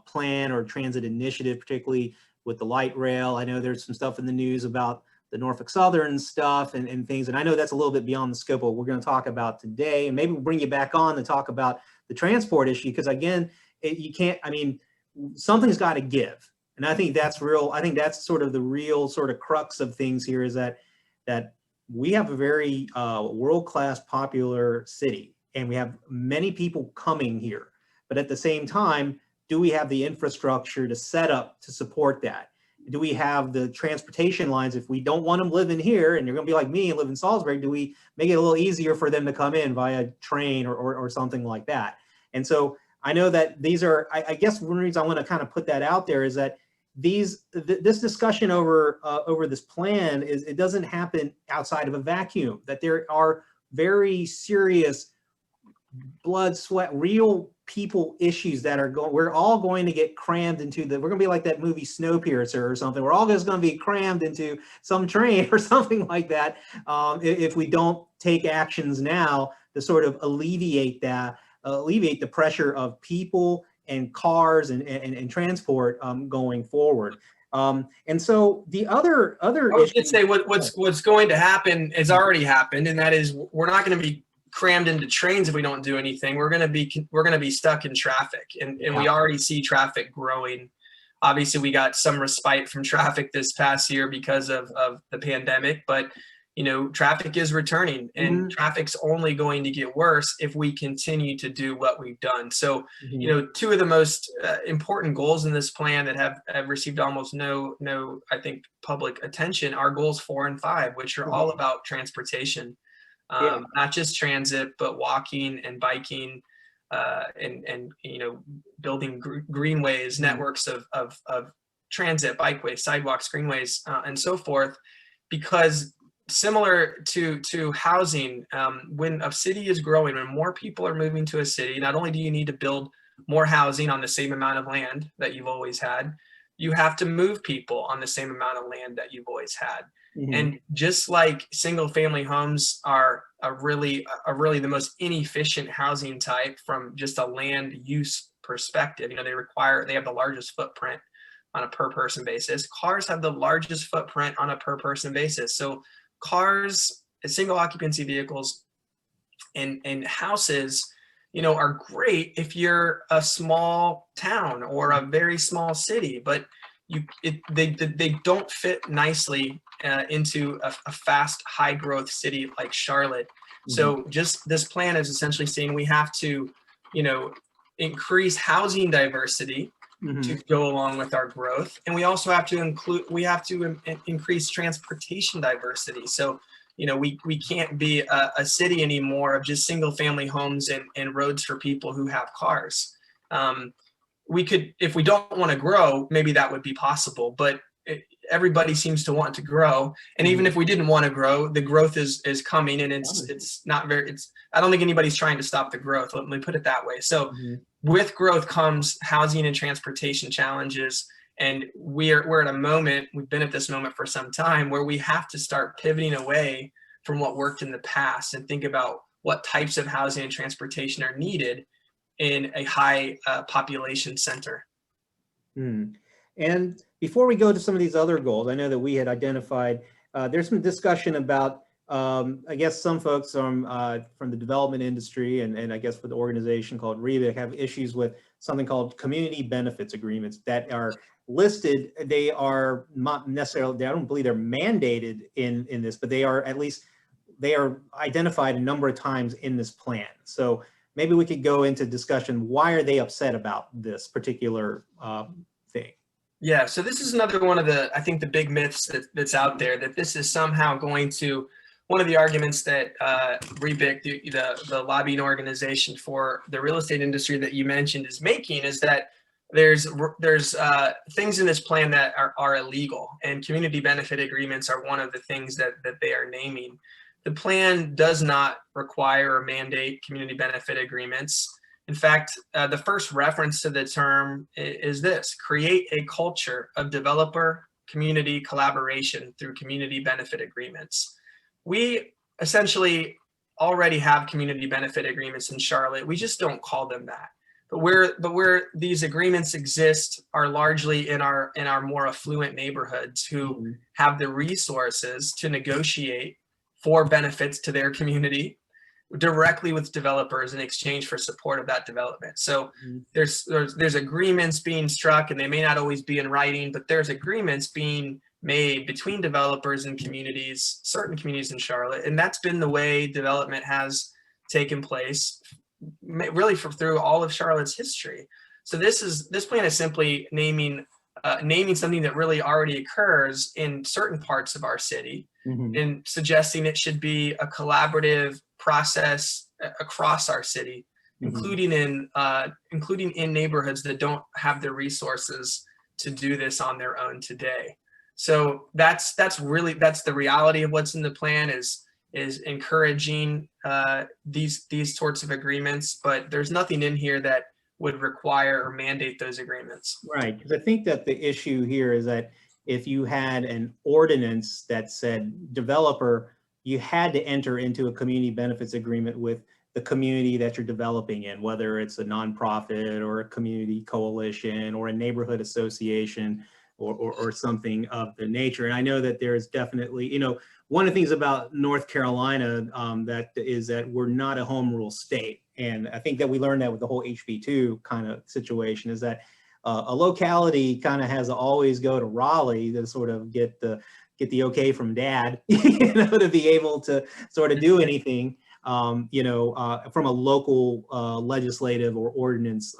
plan or transit initiative, particularly with the light rail. I know there's some stuff in the news about the Norfolk Southern stuff and things. And I know that's a little bit beyond the scope of what we're going to talk about today. And maybe we'll bring you back on to talk about the transport issue, because again, something's got to give. And I think that's real. I think that's sort of the real sort of crux of things here, is that we have a very world-class popular city, and we have many people coming here. But at the same time, do we have the infrastructure to set up to support that? Do we have the transportation lines? If we don't want them living here and you're going to be like me and live in Salisbury, do we make it a little easier for them to come in via train or something like that? And so I know that these are, I guess one reason I want to kind of put that out there is that this discussion over this plan it doesn't happen outside of a vacuum, that there are very serious blood, sweat, real people issues that we're all going to get crammed into we're going to be like that movie Snowpiercer or something. We're all just going to be crammed into some train or something like that if we don't take actions now to sort of alleviate the pressure of people and cars and transport going forward. And so the other I should say what's going to happen has already happened, and that is we're not going to be crammed into trains if we don't do anything. We're going to be stuck in traffic, and we already see traffic growing. Obviously, we got some respite from traffic this past year because of the pandemic, but traffic is returning, and traffic's only going to get worse if we continue to do what we've done. So, two of the most important goals in this plan that have received almost no, I think, public attention are goals 4 and 5, which are all about transportation. Yeah. Not just transit, but walking and biking, and building greenways, networks of transit, bikeways, sidewalks, greenways, and so forth. Because similar to housing, when a city is growing, when more people are moving to a city, not only do you need to build more housing on the same amount of land that you've always had, you have to move people on the same amount of land that you've always had. Mm-hmm. And just like single family homes are really the most inefficient housing type from just a land use perspective, they have the largest footprint on a per person basis. Cars have the largest footprint on a per person basis. So cars, single occupancy vehicles, and houses, are great if you're a small town or a very small city, but they don't fit nicely into a fast, high growth city like Charlotte. Mm-hmm. So just this plan is essentially saying we have to, increase housing diversity, mm-hmm. to go along with our growth, and we also have to increase transportation diversity. So we can't be a city anymore of just single family homes and roads for people who have cars. We could, if we don't want to grow, maybe that would be possible, but everybody seems to want to grow. And even if we didn't want to grow, the growth is coming, and it's not very, I don't think anybody's trying to stop the growth. Let me put it that way. So with growth comes housing and transportation challenges. And we're at a moment, we've been at this moment for some time, where we have to start pivoting away from what worked in the past and think about what types of housing and transportation are needed in a high population center. And before we go to some of these other goals, I know that we had identified, there's some discussion about, I guess some folks from the development industry and I guess for the organization called REBIC have issues with something called community benefits agreements that are listed. They are not necessarily, I don't believe they're mandated in this, but they are identified a number of times in this plan. So maybe we could go into discussion. Why are they upset about this particular thing? Yeah, so this is another one of the, I think, the big myths that's out there, that this is somehow going to, one of the arguments that REBIC, the lobbying organization for the real estate industry that you mentioned, is making, is that there's things in this plan that are illegal, and community benefit agreements are one of the things that they are naming. The plan does not require or mandate community benefit agreements. In fact, the first reference to the term is this: create a culture of developer community collaboration through community benefit agreements. We essentially already have community benefit agreements in Charlotte. We just don't call them that. But where these agreements exist are largely in our more affluent neighborhoods who have the resources to negotiate for benefits to their community directly with developers in exchange for support of that development. So there's agreements being struck, and they may not always be in writing, but there's agreements being made between developers and communities, certain communities in Charlotte, and that's been the way development has taken place really through all of Charlotte's history. So this plan is simply naming something that really already occurs in certain parts of our city, and suggesting it should be a collaborative process across our city, including in neighborhoods that don't have the resources to do this on their own today. So that's the reality of what's in the plan, is encouraging these sorts of agreements, but there's nothing in here that would require or mandate those agreements. Right, because I think that the issue here is that if you had an ordinance that said developer, you had to enter into a community benefits agreement with the community that you're developing in, whether it's a nonprofit or a community coalition or a neighborhood association or something of the nature. And I know that there's definitely, one of the things about North Carolina that we're not a home rule state. And I think that we learned that with the whole HB2 kind of situation, is that a locality kind of has to always go to Raleigh to sort of get the okay from dad, to be able to sort of do anything, from a local legislative or ordinance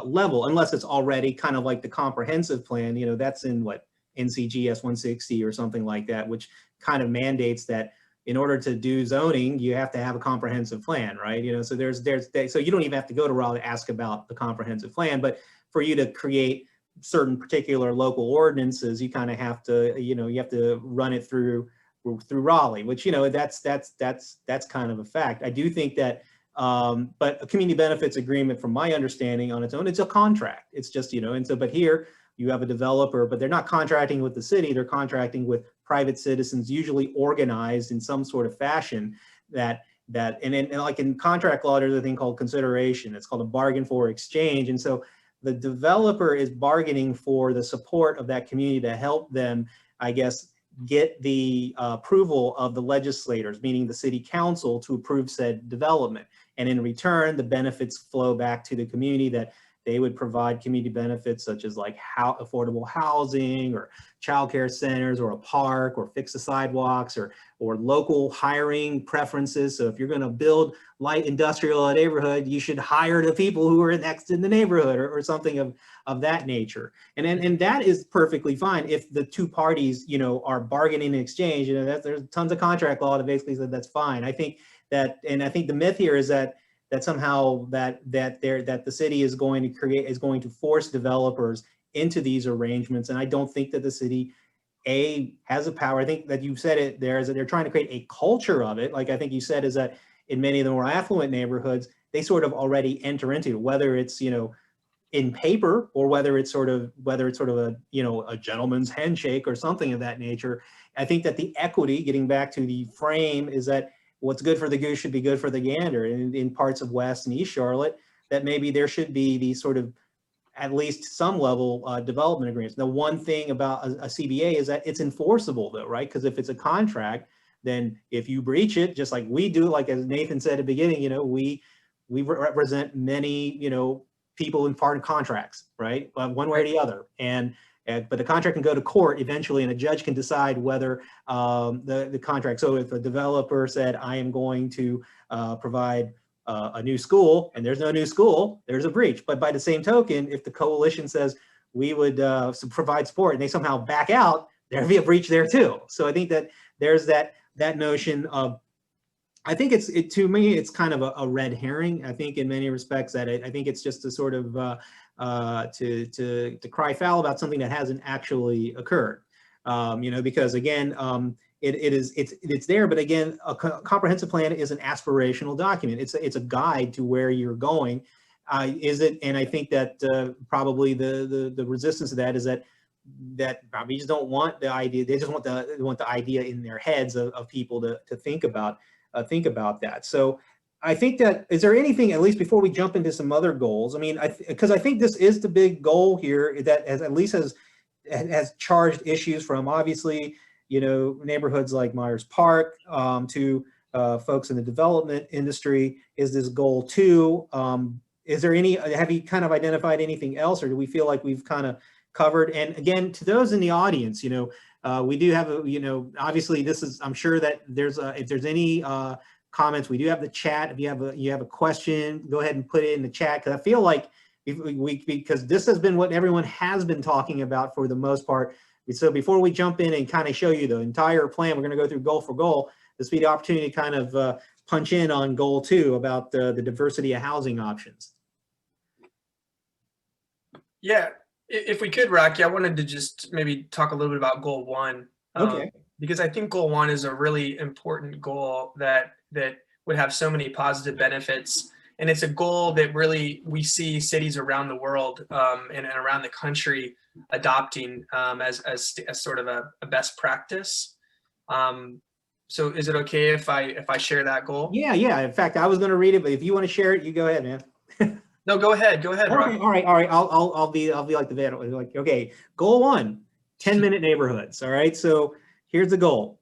level, unless it's already kind of like the comprehensive plan, that's in what, NCGS 160 or something like that, which kind of mandates that in order to do zoning, you have to have a comprehensive plan, right? You know, so so you don't even have to go to Raleigh to ask about the comprehensive plan, but for you to create certain particular local ordinances, you kind of have to, you know, you have to run it through Raleigh, which, you know, that's kind of a fact. I do think that, but a community benefits agreement, from my understanding on its own, it's a contract. It's just, you know, and so, but here you have a developer, but they're not contracting with the city, they're contracting with private citizens, usually organized in some sort of fashion and like in contract law, there's a thing called consideration. It's called a bargain for exchange. And so the developer is bargaining for the support of that community to help them, I guess, get the approval of the legislators, meaning the city council, to approve said development. And in return, the benefits flow back to the community, that they would provide community benefits such as like affordable housing or childcare centers or a park, or fix the sidewalks, or local hiring preferences. So if you're going to build light industrial in a neighborhood, you should hire the people who are next in the neighborhood, or something of that nature. And that is perfectly fine if the two parties, you know, are bargaining in exchange. You know, there's tons of contract law that basically said that's fine. I think that, and I think the myth here is that somehow that the city is going to force developers into these arrangements. And I don't think that the city has a power. I think that you said it there, is that they're trying to create a culture of it. Like I think you said, is that in many of the more affluent neighborhoods, they sort of already enter into it, whether it's, you know, in paper, or whether it's sort of a, you know, a gentleman's handshake or something of that nature. I think that the equity, getting back to the frame, is that what's good for the goose should be good for the gander. And in parts of West and East Charlotte, that maybe there should be these sort of, at least some level, development agreements. The one thing about a CBA is that it's enforceable though, right? Because if it's a contract, then if you breach it, just like we do, like as Nathan said at the beginning, you know, we represent many, you know, people in foreign contracts, right? One way or the other. But the contract can go to court eventually, and a judge can decide whether the contract. So if a developer said, I am going to provide a new school, and there's no new school, there's a breach. But by the same token, if the coalition says we would provide support, and they somehow back out, there'd be a breach there too. So I think that there's that notion of, I think to me, it's kind of a red herring. I think in many respects that I think it's just a sort of to cry foul about something that hasn't actually occurred. You know, because again, it's there, but again, a comprehensive plan is an aspirational document. It's a guide to where you're going. And I think that probably the resistance to that is that probably just don't want the idea. They just want the idea in their heads of people to think about that. So I think that, is there anything, at least before we jump into some other goals? I mean, because I think this is the big goal here, that has charged issues from, obviously, you know, neighborhoods like Myers Park to folks in the development industry. Is this goal 2? Is there have you kind of identified anything else, or do we feel like we've kind of covered? And again, to those in the audience, you know, we do have you know, obviously this is, I'm sure that if there's any comments, we do have the chat. If you have a question, go ahead and put it in the chat, because I feel like because this has been what everyone has been talking about for the most part. So before we jump in and kind of show you the entire plan, we're going to go through goal for goal. This will be the opportunity to kind of punch in on goal 2 about the diversity of housing options. Yeah, if we could, Rocky, I wanted to just maybe talk a little bit about goal 1. Okay. Because I think goal 1 is a really important goal that would have so many positive benefits. And it's a goal that really we see cities around the world and around the country adopting as sort of a best practice. So is it okay if I share that goal? Yeah. In fact, I was going to read it, but if you want to share it, you go ahead, man. No, go ahead. Okay, all right. I'll be like the van. Like, okay, goal 1, 10-minute neighborhoods. All right. So here's the goal.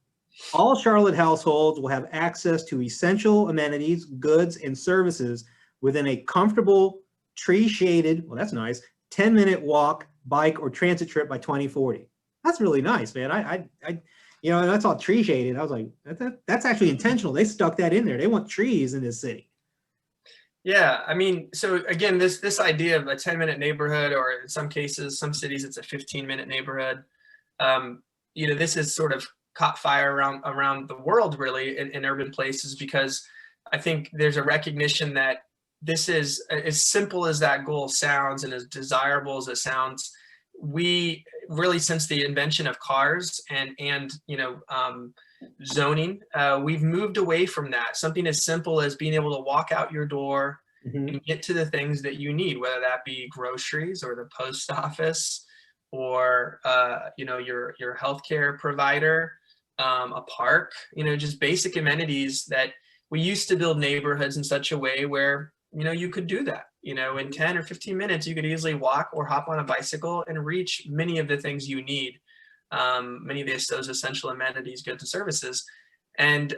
All Charlotte households will have access to essential amenities, goods, and services within a comfortable, tree-shaded, well, that's nice, 10-minute walk, bike, or transit trip by 2040. That's really nice, man. I you know, that's all tree-shaded. I was like, that's actually intentional. They stuck that in there. They want trees in this city. Yeah, I mean, so again, this idea of a 10-minute neighborhood, or in some cases, some cities, it's a 15-minute neighborhood. You know, this is sort of caught fire around the world, really, in urban places, because I think there's a recognition that this is, as simple as that goal sounds and as desirable as it sounds, we really, since the invention of cars and zoning, we've moved away from that. Something as simple as being able to walk out your door and get to the things that you need, whether that be groceries or the post office or your healthcare provider, a park, just basic amenities that we used to build neighborhoods in such a way where you could do that. In 10 or 15 minutes, you could easily walk or hop on a bicycle and reach many of the things you need, many of those essential amenities, goods, and services. And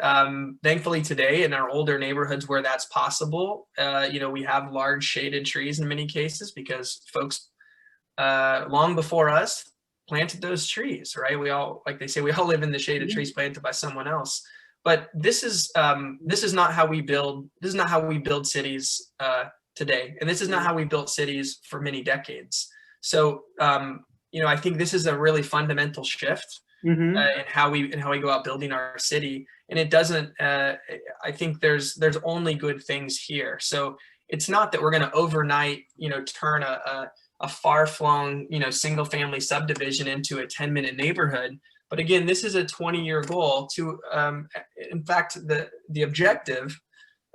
thankfully today, in our older neighborhoods where that's possible, we have large shaded trees in many cases, because folks long before us planted those trees, right? We all, like they say, we all live in the shade of trees planted by someone else. But this is not how we build. This is not how we build cities today, and this is not how we built cities for many decades. So, I think this is a really fundamental shift in how we go out building our city. And it doesn't. I think there's only good things here. So it's not that we're going to overnight, turn a far-flung, single-family subdivision into a 10-minute neighborhood. But again, this is a 20-year goal to, in fact, the objective,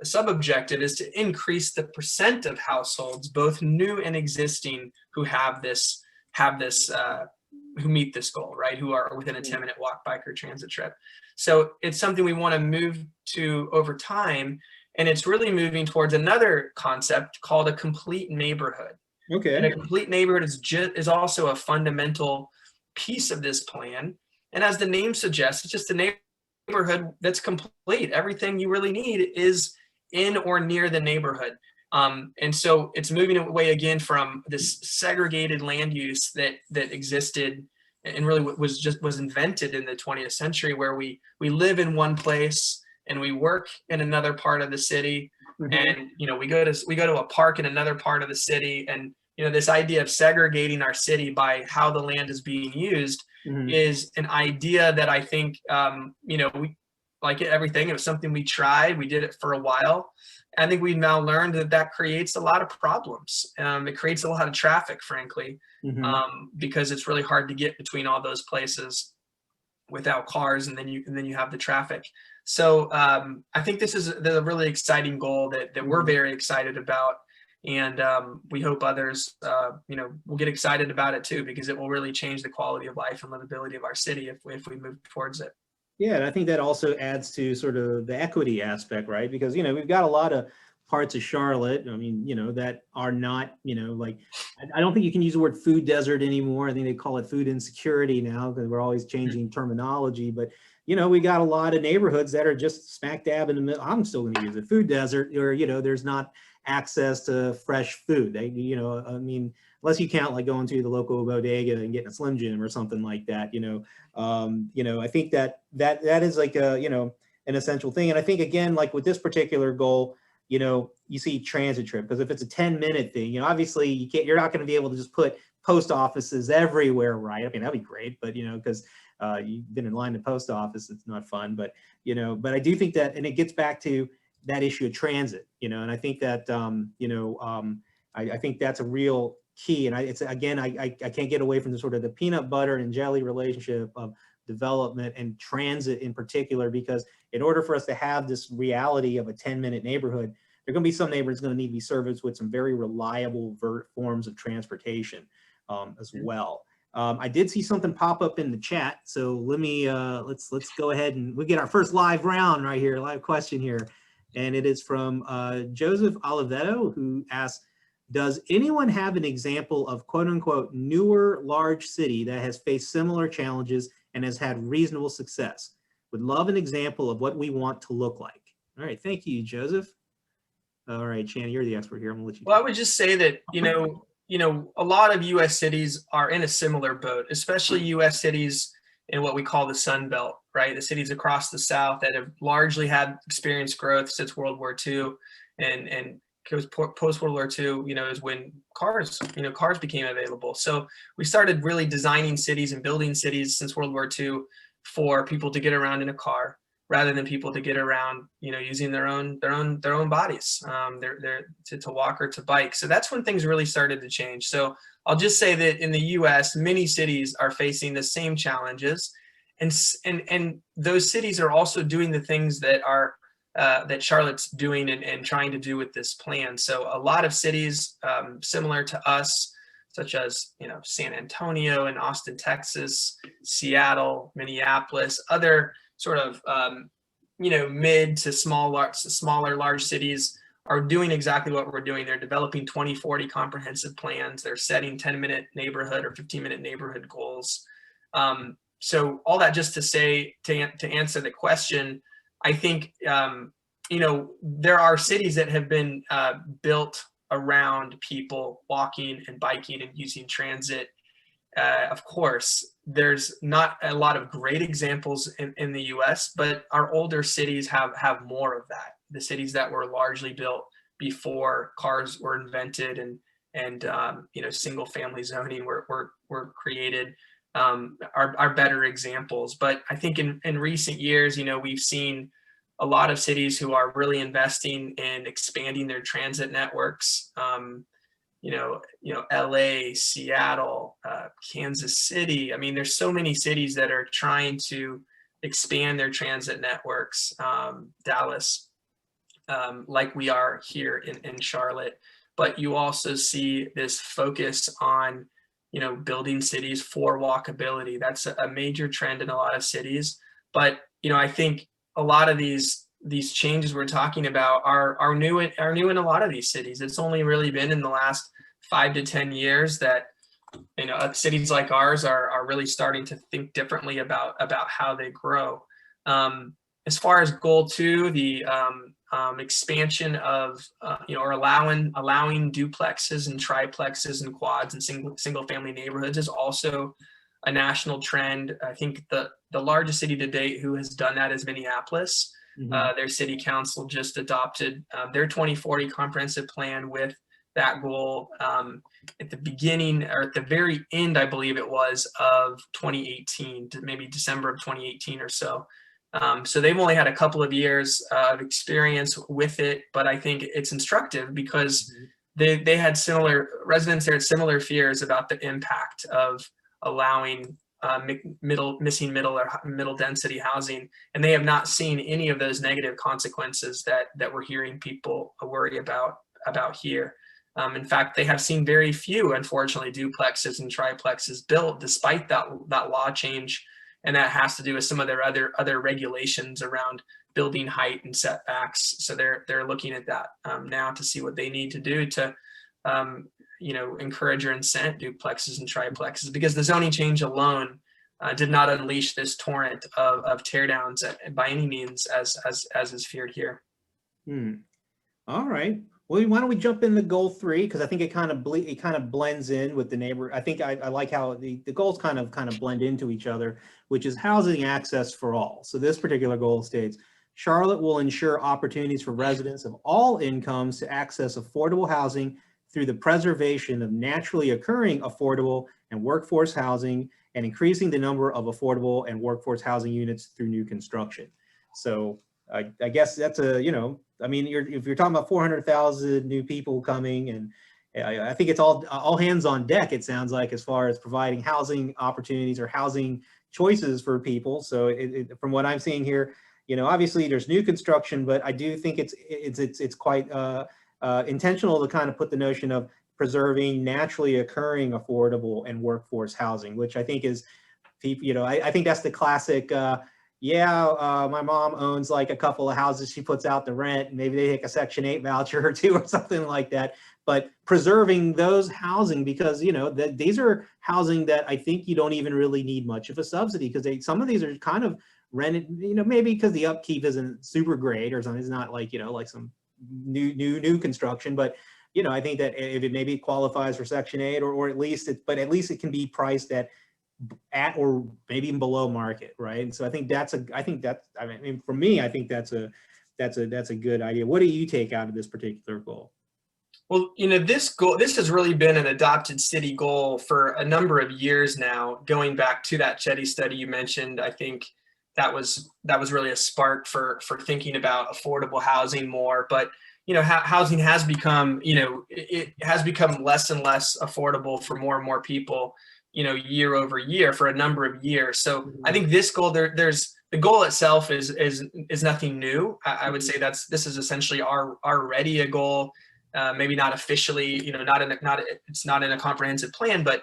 the sub-objective is to increase the percent of households, both new and existing, who who meet this goal, right? Who are within a 10-minute walk, bike, or transit trip. So it's something we want to move to over time. And it's really moving towards another concept called a complete neighborhood. Okay. And a complete neighborhood is also a fundamental piece of this plan. And as the name suggests, it's just a neighborhood that's complete. Everything you really need is in or near the neighborhood. And so it's moving away again from this segregated land use that existed and really was invented in the 20th century, where we live in one place and we work in another part of the city. And we go to a park in another part of the city. And this idea of segregating our city by how the land is being used is an idea that I think, we, like everything, it was something we tried. We did it for a while. I think we've now learned that creates a lot of problems. It creates a lot of traffic, frankly, because it's really hard to get between all those places without cars, and then you have the traffic. So I think this is a really exciting goal that we're very excited about. And we hope others, will get excited about it too, because it will really change the quality of life and livability of our city if we move towards it. Yeah, and I think that also adds to sort of the equity aspect, right? Because, we've got a lot of parts of Charlotte, that are not, like, I don't think you can use the word food desert anymore. I think they call it food insecurity now, because we're always changing terminology. But, we got a lot of neighborhoods that are just smack dab in the middle. I'm still going to use it, food desert, or, there's not access to fresh food. Unless you count like going to the local bodega and getting a Slim Jim or something like that, I think that is like an essential thing. And I think, again, like with this particular goal, you see transit trip, because if it's a 10-minute thing, obviously you're not going to be able to just put post offices everywhere, right? I mean, that'd be great, but because you've been in line to post office, it's not fun. But but I do think that, and it gets back to that issue of transit, and I think that I think that's a real key. And it's, again, I can't get away from the sort of the peanut butter and jelly relationship of development and transit in particular, because in order for us to have this reality of a 10-minute neighborhood, there are going to be some neighborhoods going to need to be serviced with some very reliable forms of transportation as well. I did see something pop up in the chat, so let me let's go ahead and we get our first live round right here, live question here, and it is from Joseph Oliveto, who asks, does anyone have an example of quote unquote newer large city that has faced similar challenges and has had reasonable success? Would love an example of what we want to look like. All right, thank you, Joseph. All right, Shannon, you're the expert here. I'm gonna let you. Well, I would just say that, a lot of U.S. cities are in a similar boat, especially U.S. cities in what we call the Sun Belt, right? The cities across the South that have largely had experienced growth since World War II, and post World War II, is when cars became available. So we started really designing cities and building cities since World War II for people to get around in a car rather than people to get around, using their own bodies, to walk or to bike. So that's when things really started to change. So I'll just say that in the U.S., many cities are facing the same challenges, and those cities are also doing the things that that Charlotte's doing and trying to do with this plan. So a lot of cities similar to us, such as San Antonio and Austin, Texas, Seattle, Minneapolis, other sort of mid to smaller large cities are doing exactly what we're doing. They're developing 2040 comprehensive plans. They're setting 10-minute neighborhood or 15-minute neighborhood goals. So all that just to say, to answer the question, I think there are cities that have been built around people walking and biking and using transit. Of course, there's not a lot of great examples in the US, but our older cities have more of that. The cities that were largely built before cars were invented and single family zoning were created are better examples. But I think in recent years, we've seen a lot of cities who are really investing in expanding their transit networks. LA, Seattle, Kansas City. I mean, there's so many cities that are trying to expand their transit networks. Dallas, like we are here in Charlotte. But you also see this focus on, building cities for walkability. That's a major trend in a lot of cities. But, I think a lot of these changes we're talking about are new in a lot of these cities. It's only really been in the last 5 to 10 years that cities like ours are really starting to think differently about how they grow. As far as goal 2, the expansion of or allowing duplexes and triplexes and quads and single family neighborhoods is also a national trend. I think the largest city to date who has done that is Minneapolis. Mm-hmm. Their city council just adopted their 2040 comprehensive plan with that goal at the beginning, or at the very end, I believe it was, of 2018, maybe December of 2018 or so. So they've only had a couple of years of experience with it, but I think it's instructive because they had residents there had similar fears about the impact of allowing missing middle density housing, and they have not seen any of those negative consequences that we're hearing people worry about here. In fact, they have seen very few, unfortunately, duplexes and triplexes built despite that law change, and that has to do with some of their other regulations around building height and setbacks. So they're looking at that now to see what they need to do to encourage or incent duplexes and triplexes, because the zoning change alone did not unleash this torrent of teardowns by any means as is feared here. All right. Well, why don't we jump into goal 3, because I think it kind of blends in with the neighbor. I think I like how the goals kind of blend into each other, which is housing access for all. So this particular goal states, Charlotte will ensure opportunities for residents of all incomes to access affordable housing through the preservation of naturally occurring affordable and workforce housing and increasing the number of affordable and workforce housing units through new construction. So I guess that's if you're talking about 400,000 new people coming, and I think it's all hands on deck, it sounds like, as far as providing housing opportunities or housing choices for people. So from what I'm seeing here, obviously there's new construction, but I do think it's quite intentional to kind of put the notion of preserving naturally occurring affordable and workforce housing, which I think is, I think that's the classic, my mom owns like a couple of houses she puts out the rent, and maybe they take a Section 8 voucher or 2 or something like that. But preserving those housing, because these are housing that I think you don't even really need much of a subsidy, because some of these are kind of rented, maybe because the upkeep isn't super great or something. It's not like like some new construction, but I think that if it maybe qualifies for Section 8 or at least it can be priced at or maybe even below market, right? And so I think for me, I think that's a good idea. What do you take out of this particular goal? Well, this has really been an adopted city goal for a number of years now, going back to that Chetty study you mentioned. I think that was really a spark for thinking about affordable housing more. But, housing has become, it has become less and less affordable for more and more people, year over year for a number of years. So I think this goal, there's the goal itself is nothing new. I would say this is essentially already a goal. Maybe not officially, it's not in a comprehensive plan, but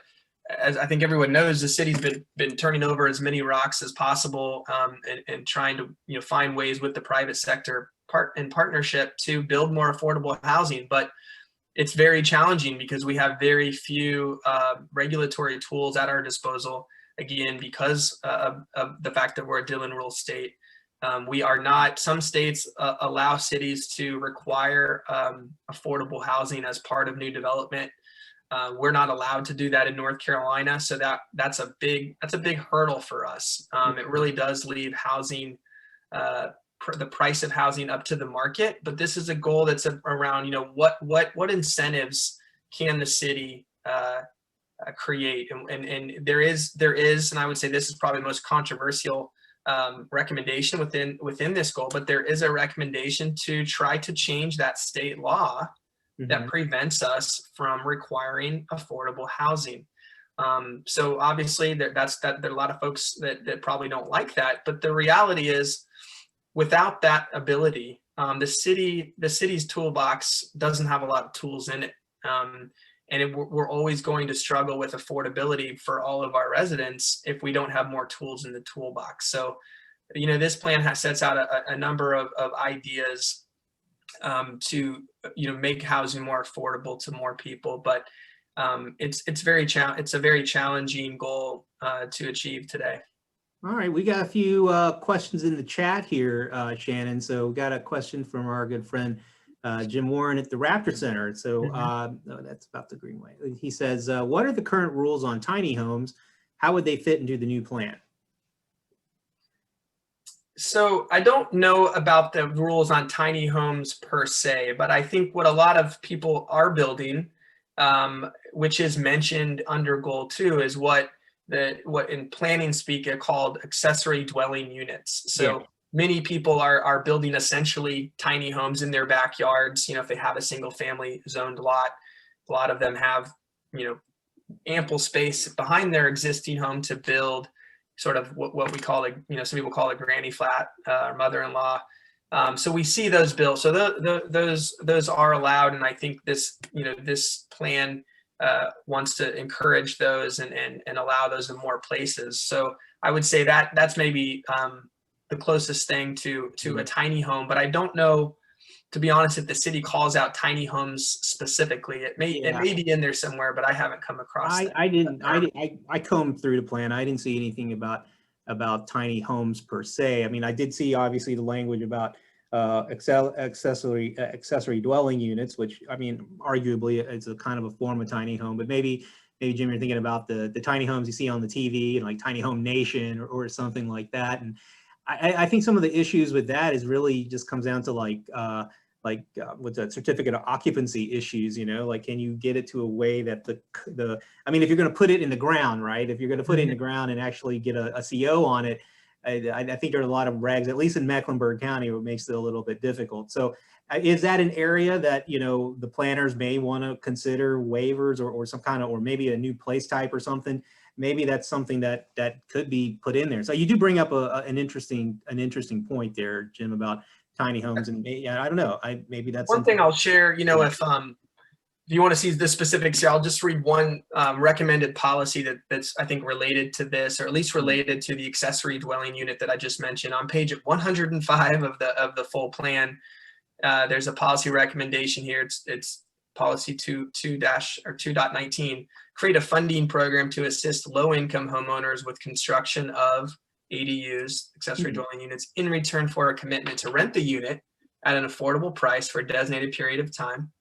as I think everyone knows, the city's been turning over as many rocks as possible, and trying to find ways with the private sector in partnership to build more affordable housing. But it's very challenging because we have very few regulatory tools at our disposal. Again, because of the fact that we're a Dillon Rule state. We are not, some states allow cities to require affordable housing as part of new development. We're not allowed to do that in North Carolina. So that's a big hurdle for us. It really does leave housing, the price of housing up to the market. But this is a goal that's around, what incentives can the city create? And there is, and I would say this is probably the most controversial recommendation within this goal, but there is a recommendation to try to change that state law that prevents us from requiring affordable housing. So obviously there are a lot of folks that probably don't like that, but the reality is without that ability, the city's toolbox doesn't have a lot of tools in it. And we're always going to struggle with affordability for all of our residents if we don't have more tools in the toolbox. So, this plan sets out a number of ideas to, make housing more affordable to more people. But it's a very challenging goal to achieve today. All right, we got a few questions in the chat here, Shannon. So we got a question from our good friend Jim Warren at the Raptor Center. So that's about the Greenway. He says, what are the current rules on tiny homes? How would they fit into the new plan? So I don't know about the rules on tiny homes per se, but I think what a lot of people are building, which is mentioned under goal 2, is what in planning speak are called accessory dwelling units. So yeah. Many people are building essentially tiny homes in their backyards. If they have a single family zoned lot, a lot of them have, ample space behind their existing home to build sort of what we call some people call it granny flat or mother-in-law. So we see those built. So those are allowed. And I think this plan wants to encourage those and allow those in more places. So I would say that's maybe the closest thing to a tiny home, but I don't know, to be honest, if the city calls out tiny homes specifically. It may be in there somewhere, but I haven't come across it. I combed through the plan. I didn't see anything about tiny homes per se. I mean, I did see obviously the language about accessory dwelling units, which, I mean, arguably it's a kind of a form of tiny home, but maybe Jim, you're thinking about the tiny homes you see on the TV and like Tiny Home Nation or something like that. And I think some of the issues with that is really just comes down to what's that, certificate of occupancy issues, like, can you get it to a way that I mean, if you're going to put it in the ground, right? If you're going to put it in the ground and actually get a CO on it, I think there are a lot of regs, at least in Mecklenburg County, what makes it a little bit difficult. So is that an area that, the planners may want to consider waivers or some kind of, or maybe a new place type or something? Maybe that's something that could be put in there. So you do bring up an interesting point there, Jim, about tiny homes, and I don't know. Maybe that's one thing I'll share. If you want to see the specifics here, I'll just read one recommended policy that's I think related to this, or at least related to the accessory dwelling unit that I just mentioned. On page 105 of the full plan, there's a policy recommendation here. It's policy 2.19. Create a funding program to assist low-income homeowners with construction of ADUs, accessory dwelling units, in return for a commitment to rent the unit at an affordable price for a designated period of time,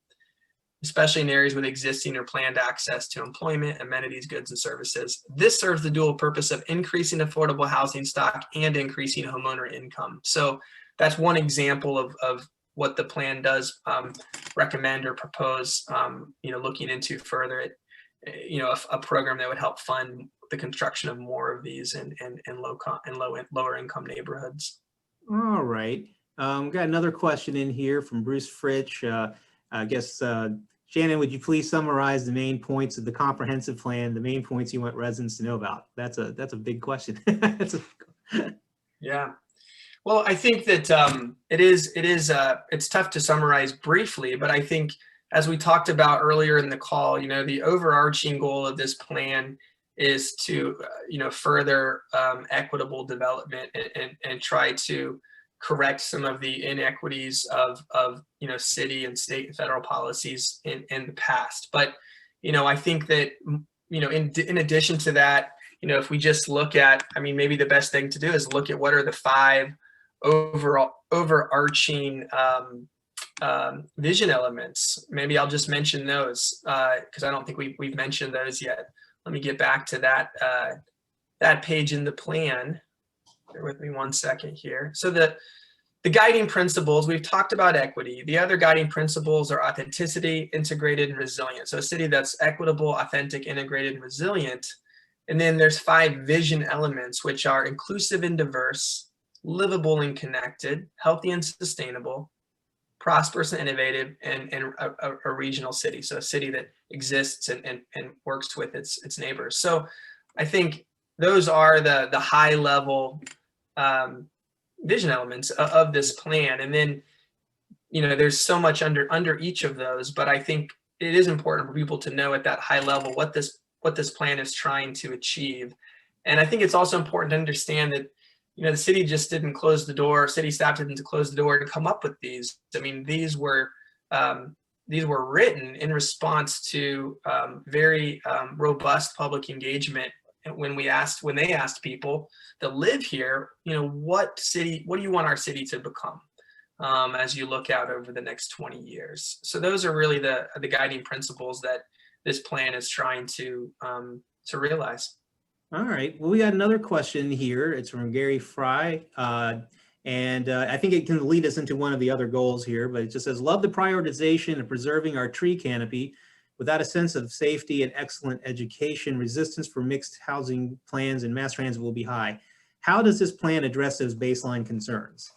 especially in areas with existing or planned access to employment, amenities, goods, and services. This serves the dual purpose of increasing affordable housing stock and increasing homeowner income. So that's one example of what the plan does recommend or propose, looking into further, a program that would help fund the construction of more of these in lower income neighborhoods. All right. Got another question in here from Bruce Fritsch. I guess, Shannon, would you please summarize the main points of the comprehensive plan, the main points you want residents to know about? That's a big question. Yeah. Well, I think that it's tough to summarize briefly, but I think as we talked about earlier in the call, the overarching goal of this plan is to, further equitable development and try to correct some of the inequities of city and state and federal policies in the past. But, I think that, in addition to that, if we just look at, maybe the best thing to do is look at what are the 5 overarching vision elements. Maybe I'll just mention those because I don't think we've mentioned those yet. Let me get back to that page in the plan. Bear with me one second here. So the guiding principles, we've talked about equity. The other guiding principles are authenticity, integrated, and resilient. So a city that's equitable, authentic, integrated, and resilient. And then there's 5 vision elements, which are inclusive and diverse, livable and connected, healthy and sustainable, prosperous and innovative, and a regional city. So a city that exists and works with its neighbors. So I think those are the high level vision elements of this plan. And then, there's so much under each of those, but I think it is important for people to know at that high level what this plan is trying to achieve. And I think it's also important to understand that, the city just didn't close the door, city staff didn't close the door to come up with these. These were written in response to very robust public engagement. When they asked people that live here, what do you want our city to become as you look out over the next 20 years? So those are really the guiding principles that this plan is trying to realize. All right. Well, we got another question here. It's from Gary Fry. And I think it can lead us into one of the other goals here, but it just says, love the prioritization of preserving our tree canopy. Without a sense of safety and excellent education, resistance for mixed housing plans and mass transit will be high. How does this plan address those baseline concerns?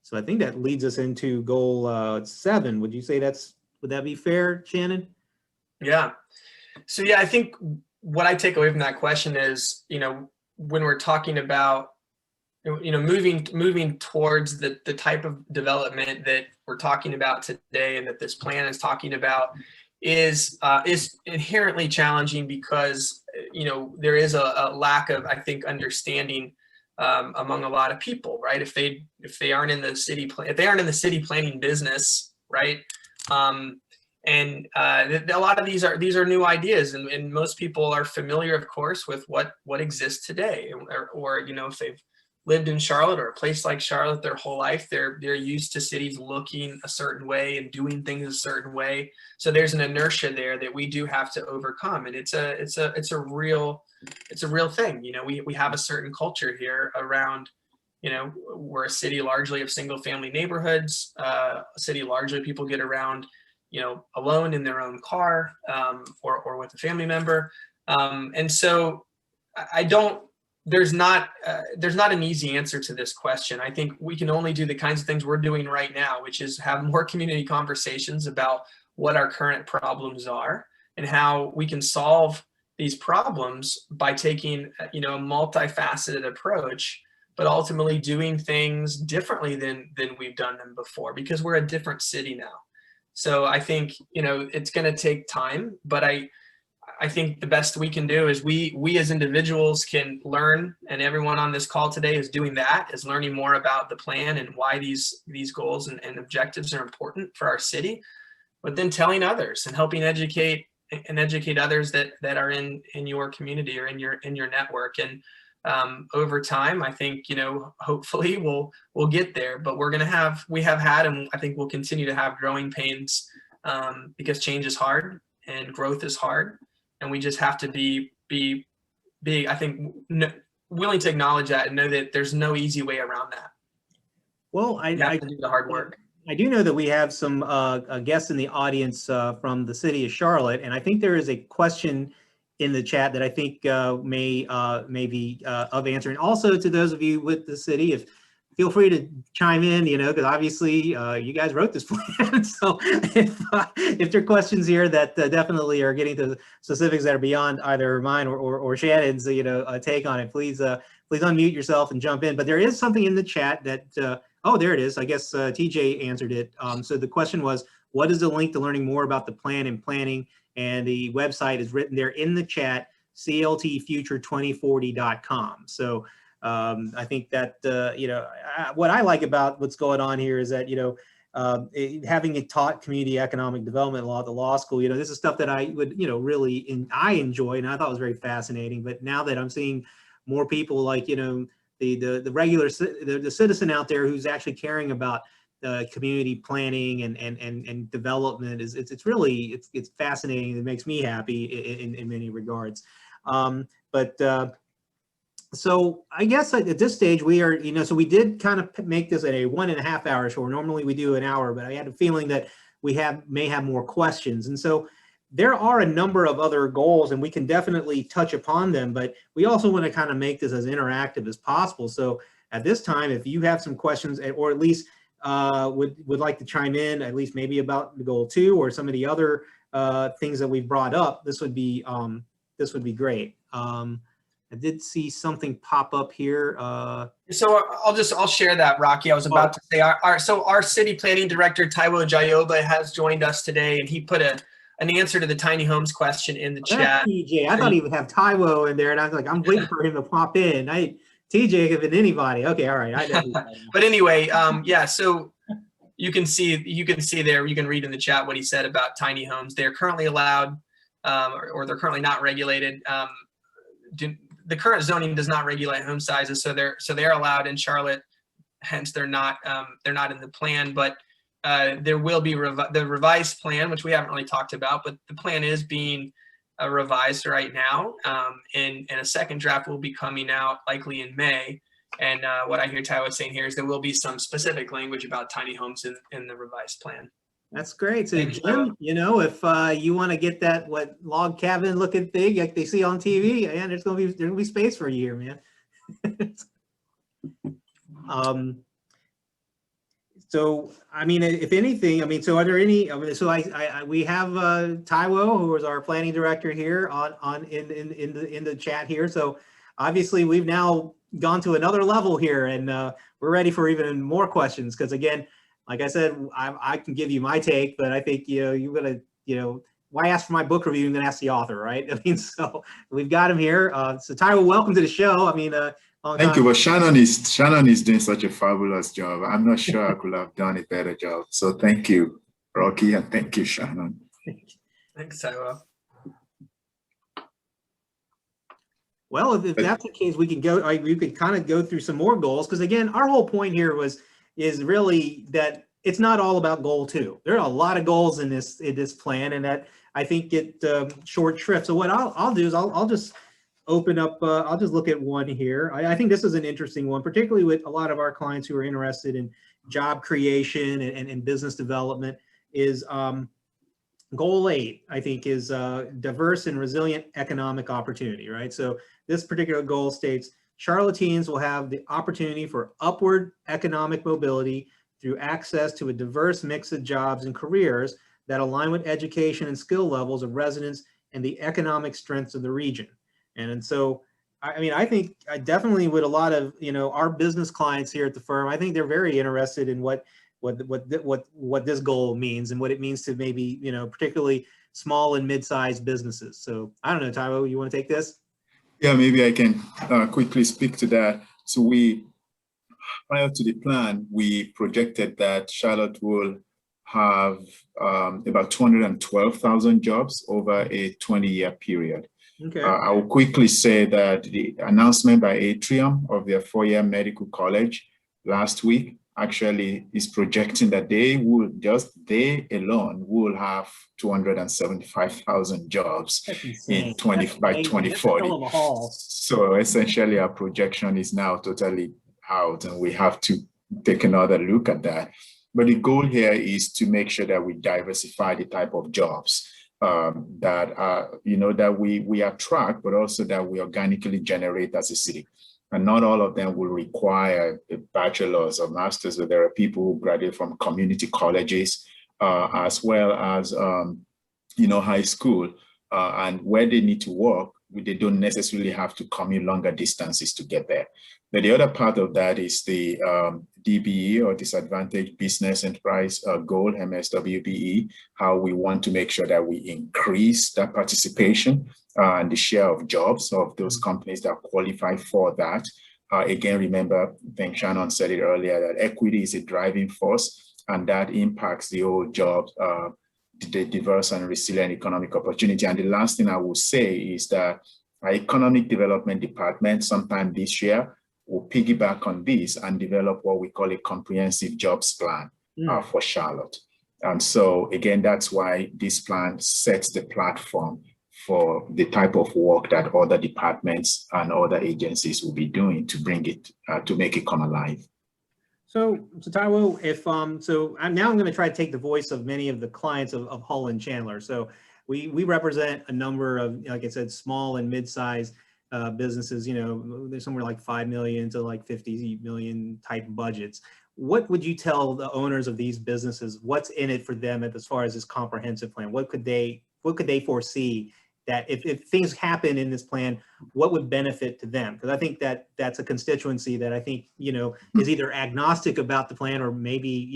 So I think that leads us into goal 7. Would you say would that be fair, Shannon? Yeah. So yeah, I think what I take away from that question is, when we're talking about, moving towards the type of development that we're talking about today and that this plan is talking about is inherently challenging because, there is a lack of, I think, understanding among a lot of people, right? If they aren't in the city planning business, right? And a lot of these are new ideas, and most people are familiar, of course, with what exists today, or if they've lived in Charlotte or a place like Charlotte their whole life, they're used to cities looking a certain way and doing things a certain way. So there's an inertia there that we do have to overcome, and it's a real thing. We have a certain culture here around. We're a city largely of single family neighborhoods, a city largely people get around alone in their own car or with a family member. And so there's not an easy answer to this question. I think we can only do the kinds of things we're doing right now, which is have more community conversations about what our current problems are and how we can solve these problems by taking, a multifaceted approach, but ultimately doing things differently than we've done them before, because we're a different city now. So I think, it's going to take time, but I think the best we can do is we as individuals can learn, and everyone on this call today is doing that, is learning more about the plan and why these goals and objectives are important for our city, but then telling others and helping educate others that are in your community or in your network. And over time, I think, hopefully we'll get there, but we have had, and I think we'll continue to have growing pains because change is hard and growth is hard. And we just have to be I think, willing to acknowledge that and know that there's no easy way around that. Well, You have to do the hard work. I do know that we have some guests in the audience from the city of Charlotte, and I think there is a question in the chat that I think may be of answer. And also to those of you with the city, if feel free to chime in, because obviously you guys wrote this plan. So if there are questions here that definitely are getting to specifics that are beyond either mine or Shannon's, take on it, please unmute yourself and jump in. But there is something in the chat that, oh, there it is. I guess TJ answered it. So the question was, what is the link to learning more about the plan and planning? And the website is written there in the chat, cltfuture2040.com. So I think that, what I like about what's going on here is that, having taught community economic development law at the law school, this is stuff that I would, really, I enjoy, and I thought was very fascinating. But now that I'm seeing more people like, the regular, the citizen out there who's actually caring about community planning and development, it's really fascinating. It makes me happy in many regards. So I guess at this stage we are, so we did kind of make this at a 1.5 hour show. Normally we do an hour, but I had a feeling that we may have more questions. And so there are a number of other goals, and we can definitely touch upon them, but we also want to kind of make this as interactive as possible. So at this time, if you have some questions, or at least would like to chime in, at least maybe about the goal 2 or some of the other things that we've brought up, this would be great. I did see something pop up here. So I'll share that, Rocky. I was about to say, our city planning director, Taiwo Jayoba, has joined us today, and he put an answer to the tiny homes question in the chat. TJ, I thought he would have Taiwo in there, and I was like, I'm waiting for him to pop in. TJ could have been anybody. Okay, all right. But anyway, yeah. So you can see there. You can read in the chat what he said about tiny homes. They're currently allowed, or they're currently not regulated. The current zoning does not regulate home sizes, so they're allowed in Charlotte. Hence, they're not in the plan. But there will be the revised plan, which we haven't really talked about, but the plan is being revised right now, and a second draft will be coming out likely in May. And what I hear Taiwo saying here is there will be some specific language about tiny homes in the revised plan. That's great. So Jim, if you want to get that log cabin looking thing like they see on TV, and there's gonna be space for you here, man. So I mean, if anything, so are there any? So we have Taiwo, who is our planning director here in the chat here. So obviously we've now gone to another level here, and we're ready for even more questions. Because again, like I said, I can give you my take, but I think you're gonna why ask for my book review? I'm gonna ask the author, right? I mean, so we've got him here. So Taiwo, welcome to the show. I mean, thank you. But Shannon is doing such a fabulous job. I'm not sure I could have done a better job. So thank you, Rocky, and thank you, Shannon. Thanks, Taiwo. Well, if that's the case, we can go. We could kind of go through some more goals, because again, our whole point here is really that it's not all about goal 2. There are a lot of goals in this plan, and that I think get short shrift. So what I'll do is I'll just open up. I'll just look at one here. I think this is an interesting one, particularly with a lot of our clients who are interested in job creation and business development. Is goal 8, I think, is diverse and resilient economic opportunity, right? So this particular goal states Charlotteans will have the opportunity for upward economic mobility through access to a diverse mix of jobs and careers that align with education and skill levels of residents and the economic strengths of the region. And so, I mean, I think I definitely with a lot of, our business clients here at the firm, I think they're very interested in what this goal means and what it means to maybe, particularly small and mid-sized businesses. So I don't know, Taiwo, you want to take this? Yeah, maybe I can quickly speak to that. So prior to the plan, we projected that Charlotte will have about 212,000 jobs over a 20-year period. Okay. I will quickly say that the announcement by Atrium of their 4-year medical college last week actually is projecting that they alone will have 275,000 jobs by 2040. So essentially our projection is now totally out, and we have to take another look at that. But the goal here is to make sure that we diversify the type of jobs that we attract, but also that we organically generate as a city. And not all of them will require a bachelor's or master's, but there are people who graduate from community colleges as well as high school, and where they need to work, they don't necessarily have to commute longer distances to get there. But the other part of that is the DBE, or Disadvantaged Business Enterprise Goal, MSWBE, how we want to make sure that we increase that participation and the share of jobs of those companies that qualify for that. Again, remember, I think Shannon said it earlier, that equity is a driving force, and that impacts the whole jobs, the diverse and resilient economic opportunity. And the last thing I will say is that our economic development department sometime this year will piggyback on this and develop what we call a comprehensive jobs plan for Charlotte. And so again, that's why this plan sets the platform for the type of work that other departments and other agencies will be doing to bring it, to make it come alive. So Taiwo, if I'm going to try to take the voice of many of the clients of Hull and Chandler. So we represent a number of, like I said, small and mid-sized businesses. There's somewhere like 5 million to like 50 million type budgets. What would you tell the owners of these businesses? What's in it for them as far as this comprehensive plan? What could they foresee that if things happen in this plan, what would benefit to them? Because I think that's a constituency that I think, is either agnostic about the plan, or maybe,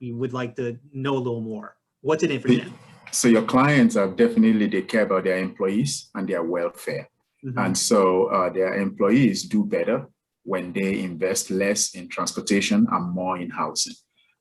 we would like to know a little more. What's in it for them? So your clients are definitely, they care about their employees and their welfare. Mm-hmm. And so their employees do better when they invest less in transportation and more in housing.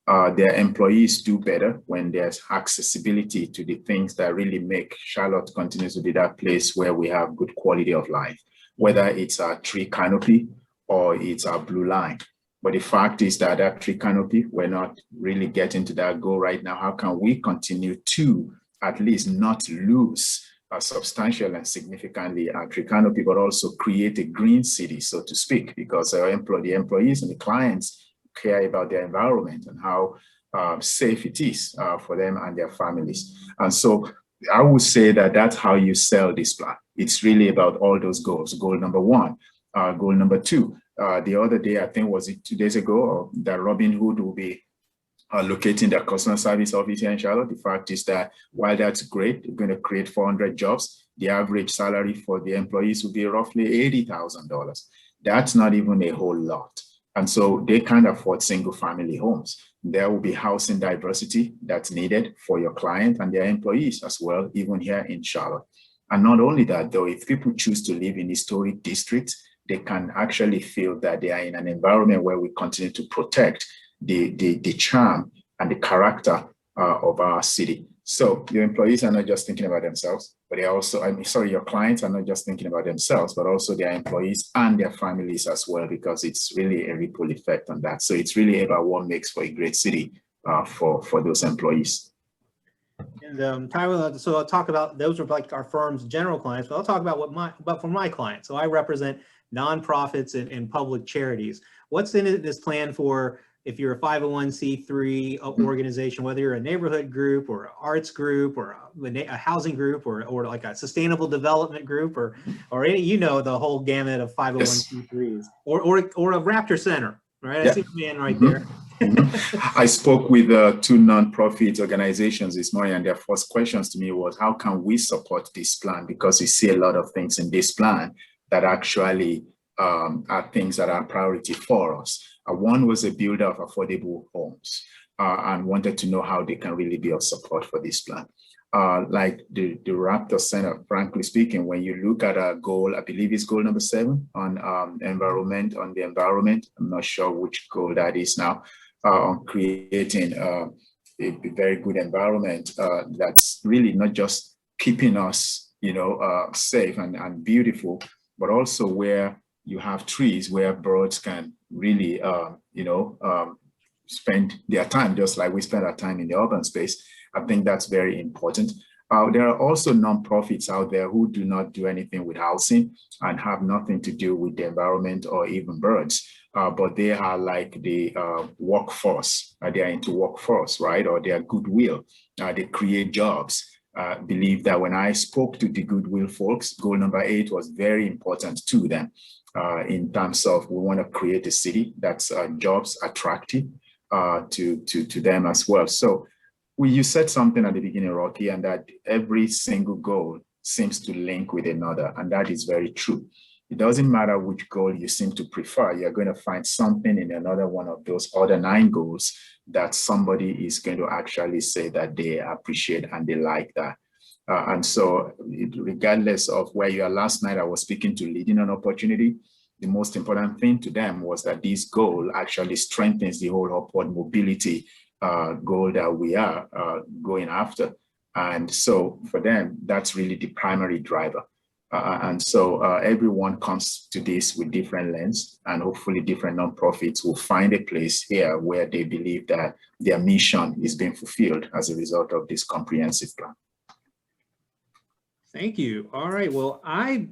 Their employees do better when there's accessibility to the things that really make Charlotte continue to be that place where we have good quality of life, whether it's our tree canopy or it's our blue line. But the fact is that that tree canopy, we're not really getting to that goal right now. How can we continue to at least not lose substantial and significantly our tree canopy, but also create a green city, so to speak, because the employees and the clients care about their environment and how safe it is for them and their families. And so I would say that that's how you sell this plan. It's really about all those goals. Goal number one, goal number two. The other day, I think was it 2 days ago, that Robin Hood will be locating their customer service office here in Charlotte. The fact is that while that's great, they're going to create 400 jobs. The average salary for the employees will be roughly $80,000. That's not even a whole lot. And so they can't afford single family homes. There will be housing diversity that's needed for your client and their employees as well, even here in Charlotte. And not only that, though, if people choose to live in historic districts, they can actually feel that they are in an environment where we continue to protect the charm and the character of our city. So your employees are not just thinking about themselves, but they also, your clients are not just thinking about themselves, but also their employees and their families as well, because it's really a ripple effect on that. So it's really about what makes for a great city for those employees. And Tyler, so I'll talk about, those are like our firm's general clients, but I'll talk about for my clients. So I represent nonprofits and public charities. What's in this plan for if you're a 501c3 organization, whether you're a neighborhood group or an arts group or a housing group or like a sustainable development group or any, the whole gamut of 501c3s or a Raptor Center, right? Yeah. I see the man right there. I spoke with 2 nonprofit organizations this morning, and their first questions to me was, how can we support this plan? Because we see a lot of things in this plan that actually are things that are a priority for us. One was a builder of affordable homes and wanted to know how they can really be of support for this plan. Like the Raptor Center, frankly speaking, when you look at a goal, I believe it's goal number 7 on the environment. I'm not sure which goal that is now, on creating a very good environment that's really not just keeping us, safe and beautiful, but also where you have trees where birds can really, spend their time, just like we spend our time in the urban space. I think that's very important. There are also nonprofits out there who do not do anything with housing and have nothing to do with the environment or even birds. but they are like the workforce. They are into workforce, right? Or they are goodwill. They create jobs. Believe that when I spoke to the goodwill folks, goal number 8 was very important to them in terms of we want to create a city that's jobs attractive to them as well. So you said something at the beginning, Rocky, and that every single goal seems to link with another, and that is very true. It doesn't matter which goal you seem to prefer, you're going to find something in another one of those other 9 goals that somebody is going to actually say that they appreciate and they like that. And so regardless of where you are, last night I was speaking to Leading an Opportunity. The most important thing to them was that this goal actually strengthens the whole upward mobility goal that we are going after. And so for them, that's really the primary driver. And so everyone comes to this with different lens, and hopefully different nonprofits will find a place here where they believe that their mission is being fulfilled as a result of this comprehensive plan. Thank you. All right. Well, I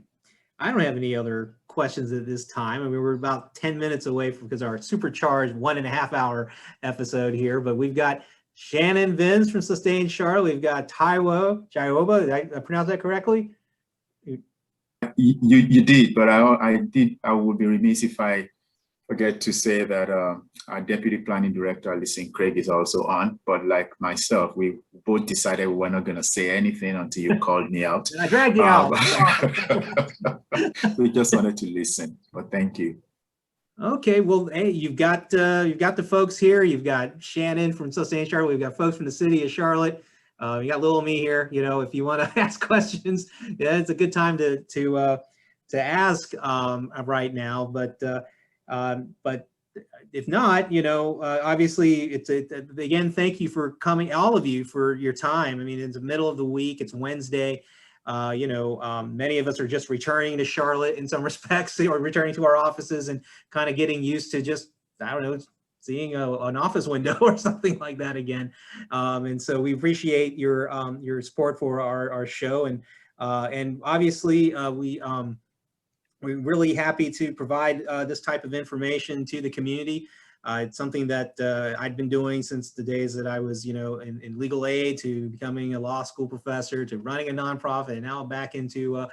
don't have any other questions at this time. I mean, we're about 10 minutes away from, because our supercharged 1.5 hour episode here, but we've got Shannon Vins from Sustained Charlotte. We've got Taiwo, did I pronounce that correctly? You did, but I would be remiss if I forget to say that our Deputy Planning Director, Alison Craig, is also on. But like myself, we both decided we were not going to say anything until you called me out. And I dragged you out. We just wanted to listen, but thank you. Okay, well, hey, you've got the folks here. You've got Shannon from Sustained Charlotte. We've got folks from the city of Charlotte. You got little me here. You know, if you want to ask questions, yeah, it's a good time to ask right now. But if not, you know, obviously it's again, thank you for coming, all of you, for your time. I mean, it's the middle of the week. It's Wednesday. You know, many of us are just returning to Charlotte in some respects, or returning to our offices and kind of getting used to just, I don't know, seeing an office window or something like that again. And so we appreciate your support for our show, and obviously we're really happy to provide this type of information to the community. It's something that I've been doing since the days that I was, you know, in legal aid, to becoming a law school professor, to running a nonprofit, and now back into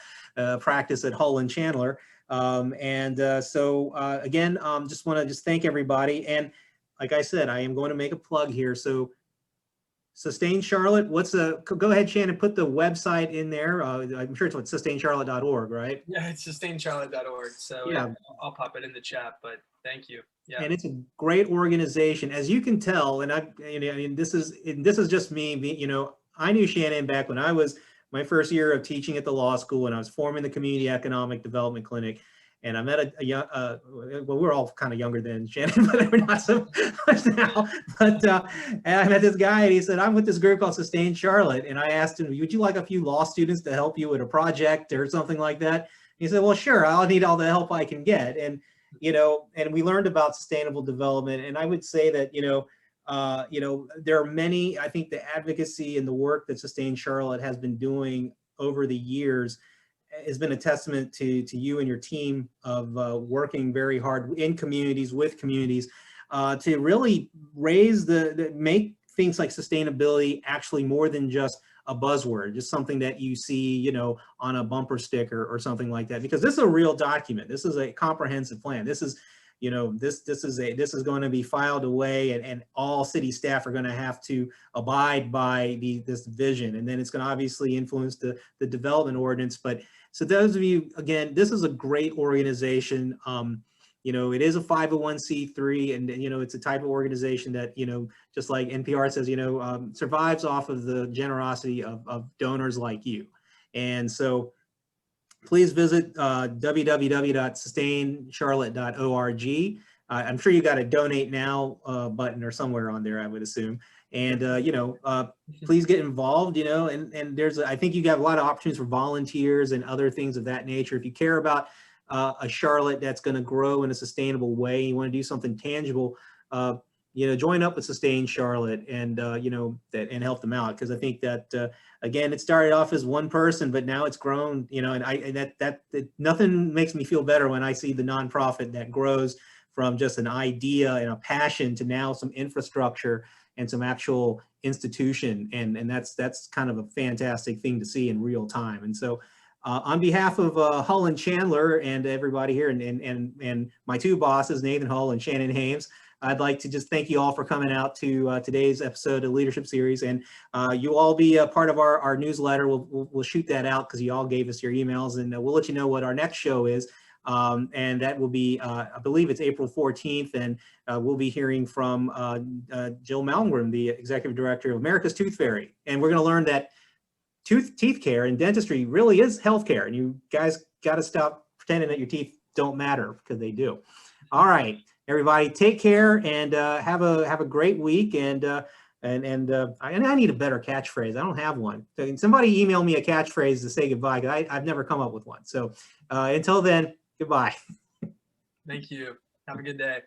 practice at Hull and Chandler. So again, just want to thank everybody. And like I said, I am going to make a plug here. So Sustained Charlotte, go ahead, Shannon, put the website in there. I'm sure it's sustainedcharlotte.org, right? Yeah, it's sustainedcharlotte.org. So yeah, I'll pop it in the chat, but thank you. Yeah. And it's a great organization, as you can tell. And this is just me. You know, I knew Shannon back when I was my first year of teaching at the law school, and I was forming the Community Economic Development Clinic. And I met a young, well, we're all kind of younger than Shannon, but we're not so much now. But and I met this guy, and he said, I'm with this group called Sustained Charlotte. And I asked him, would you like a few law students to help you with a project or something like that? He said, well, sure, I'll need all the help I can get. And, you know, and we learned about sustainable development. And I would say that, you know, there are many, I think the advocacy and the work that Sustained Charlotte has been doing over the years has been a testament to you and your team of working very hard in communities, with communities, to really raise make things like sustainability actually more than just a buzzword, just something that you see, you know, on a bumper sticker or something like that. Because this is a real document. This is a comprehensive plan. This is, you know, this is going to be filed away, and all city staff are going to have to abide by this vision, and then it's going to obviously influence the development ordinance. But so those of you, again, this is a great organization. You know, it is a 501c3, and you know, it's a type of organization that, you know, just like NPR says, you know, survives off of the generosity of donors like you. And so please visit www.sustainedcharlotte.org. I'm sure you got a donate now button or somewhere on there, I would assume. And, you know, please get involved, you know, and I think you got a lot of opportunities for volunteers and other things of that nature. If you care about a Charlotte that's going to grow in a sustainable way, you want to do something tangible, you know, join up with Sustained Charlotte and, you know, and help them out. Because I think that, again, it started off as one person, but now it's grown, you know, and that nothing makes me feel better when I see the nonprofit that grows from just an idea and a passion to now some infrastructure and some actual institution. And that's kind of a fantastic thing to see in real time. And so on behalf of Hull and Chandler and everybody here and my two bosses, Nathan Hull and Shannon Hames, I'd like to just thank you all for coming out to today's episode of Leadership Series. And you all be a part of our newsletter. We'll shoot that out because you all gave us your emails, and we'll let you know what our next show is. And that will be, I believe it's April 14th, and we'll be hearing from Jill Malmgren, the Executive Director of America's Tooth Fairy. And we're going to learn that teeth care and dentistry really is healthcare, and you guys got to stop pretending that your teeth don't matter, because they do. All right, everybody, take care and have a great week. And I need a better catchphrase. I don't have one. So somebody email me a catchphrase to say goodbye, because I've never come up with one. So until then, goodbye. Thank you. Have a good day.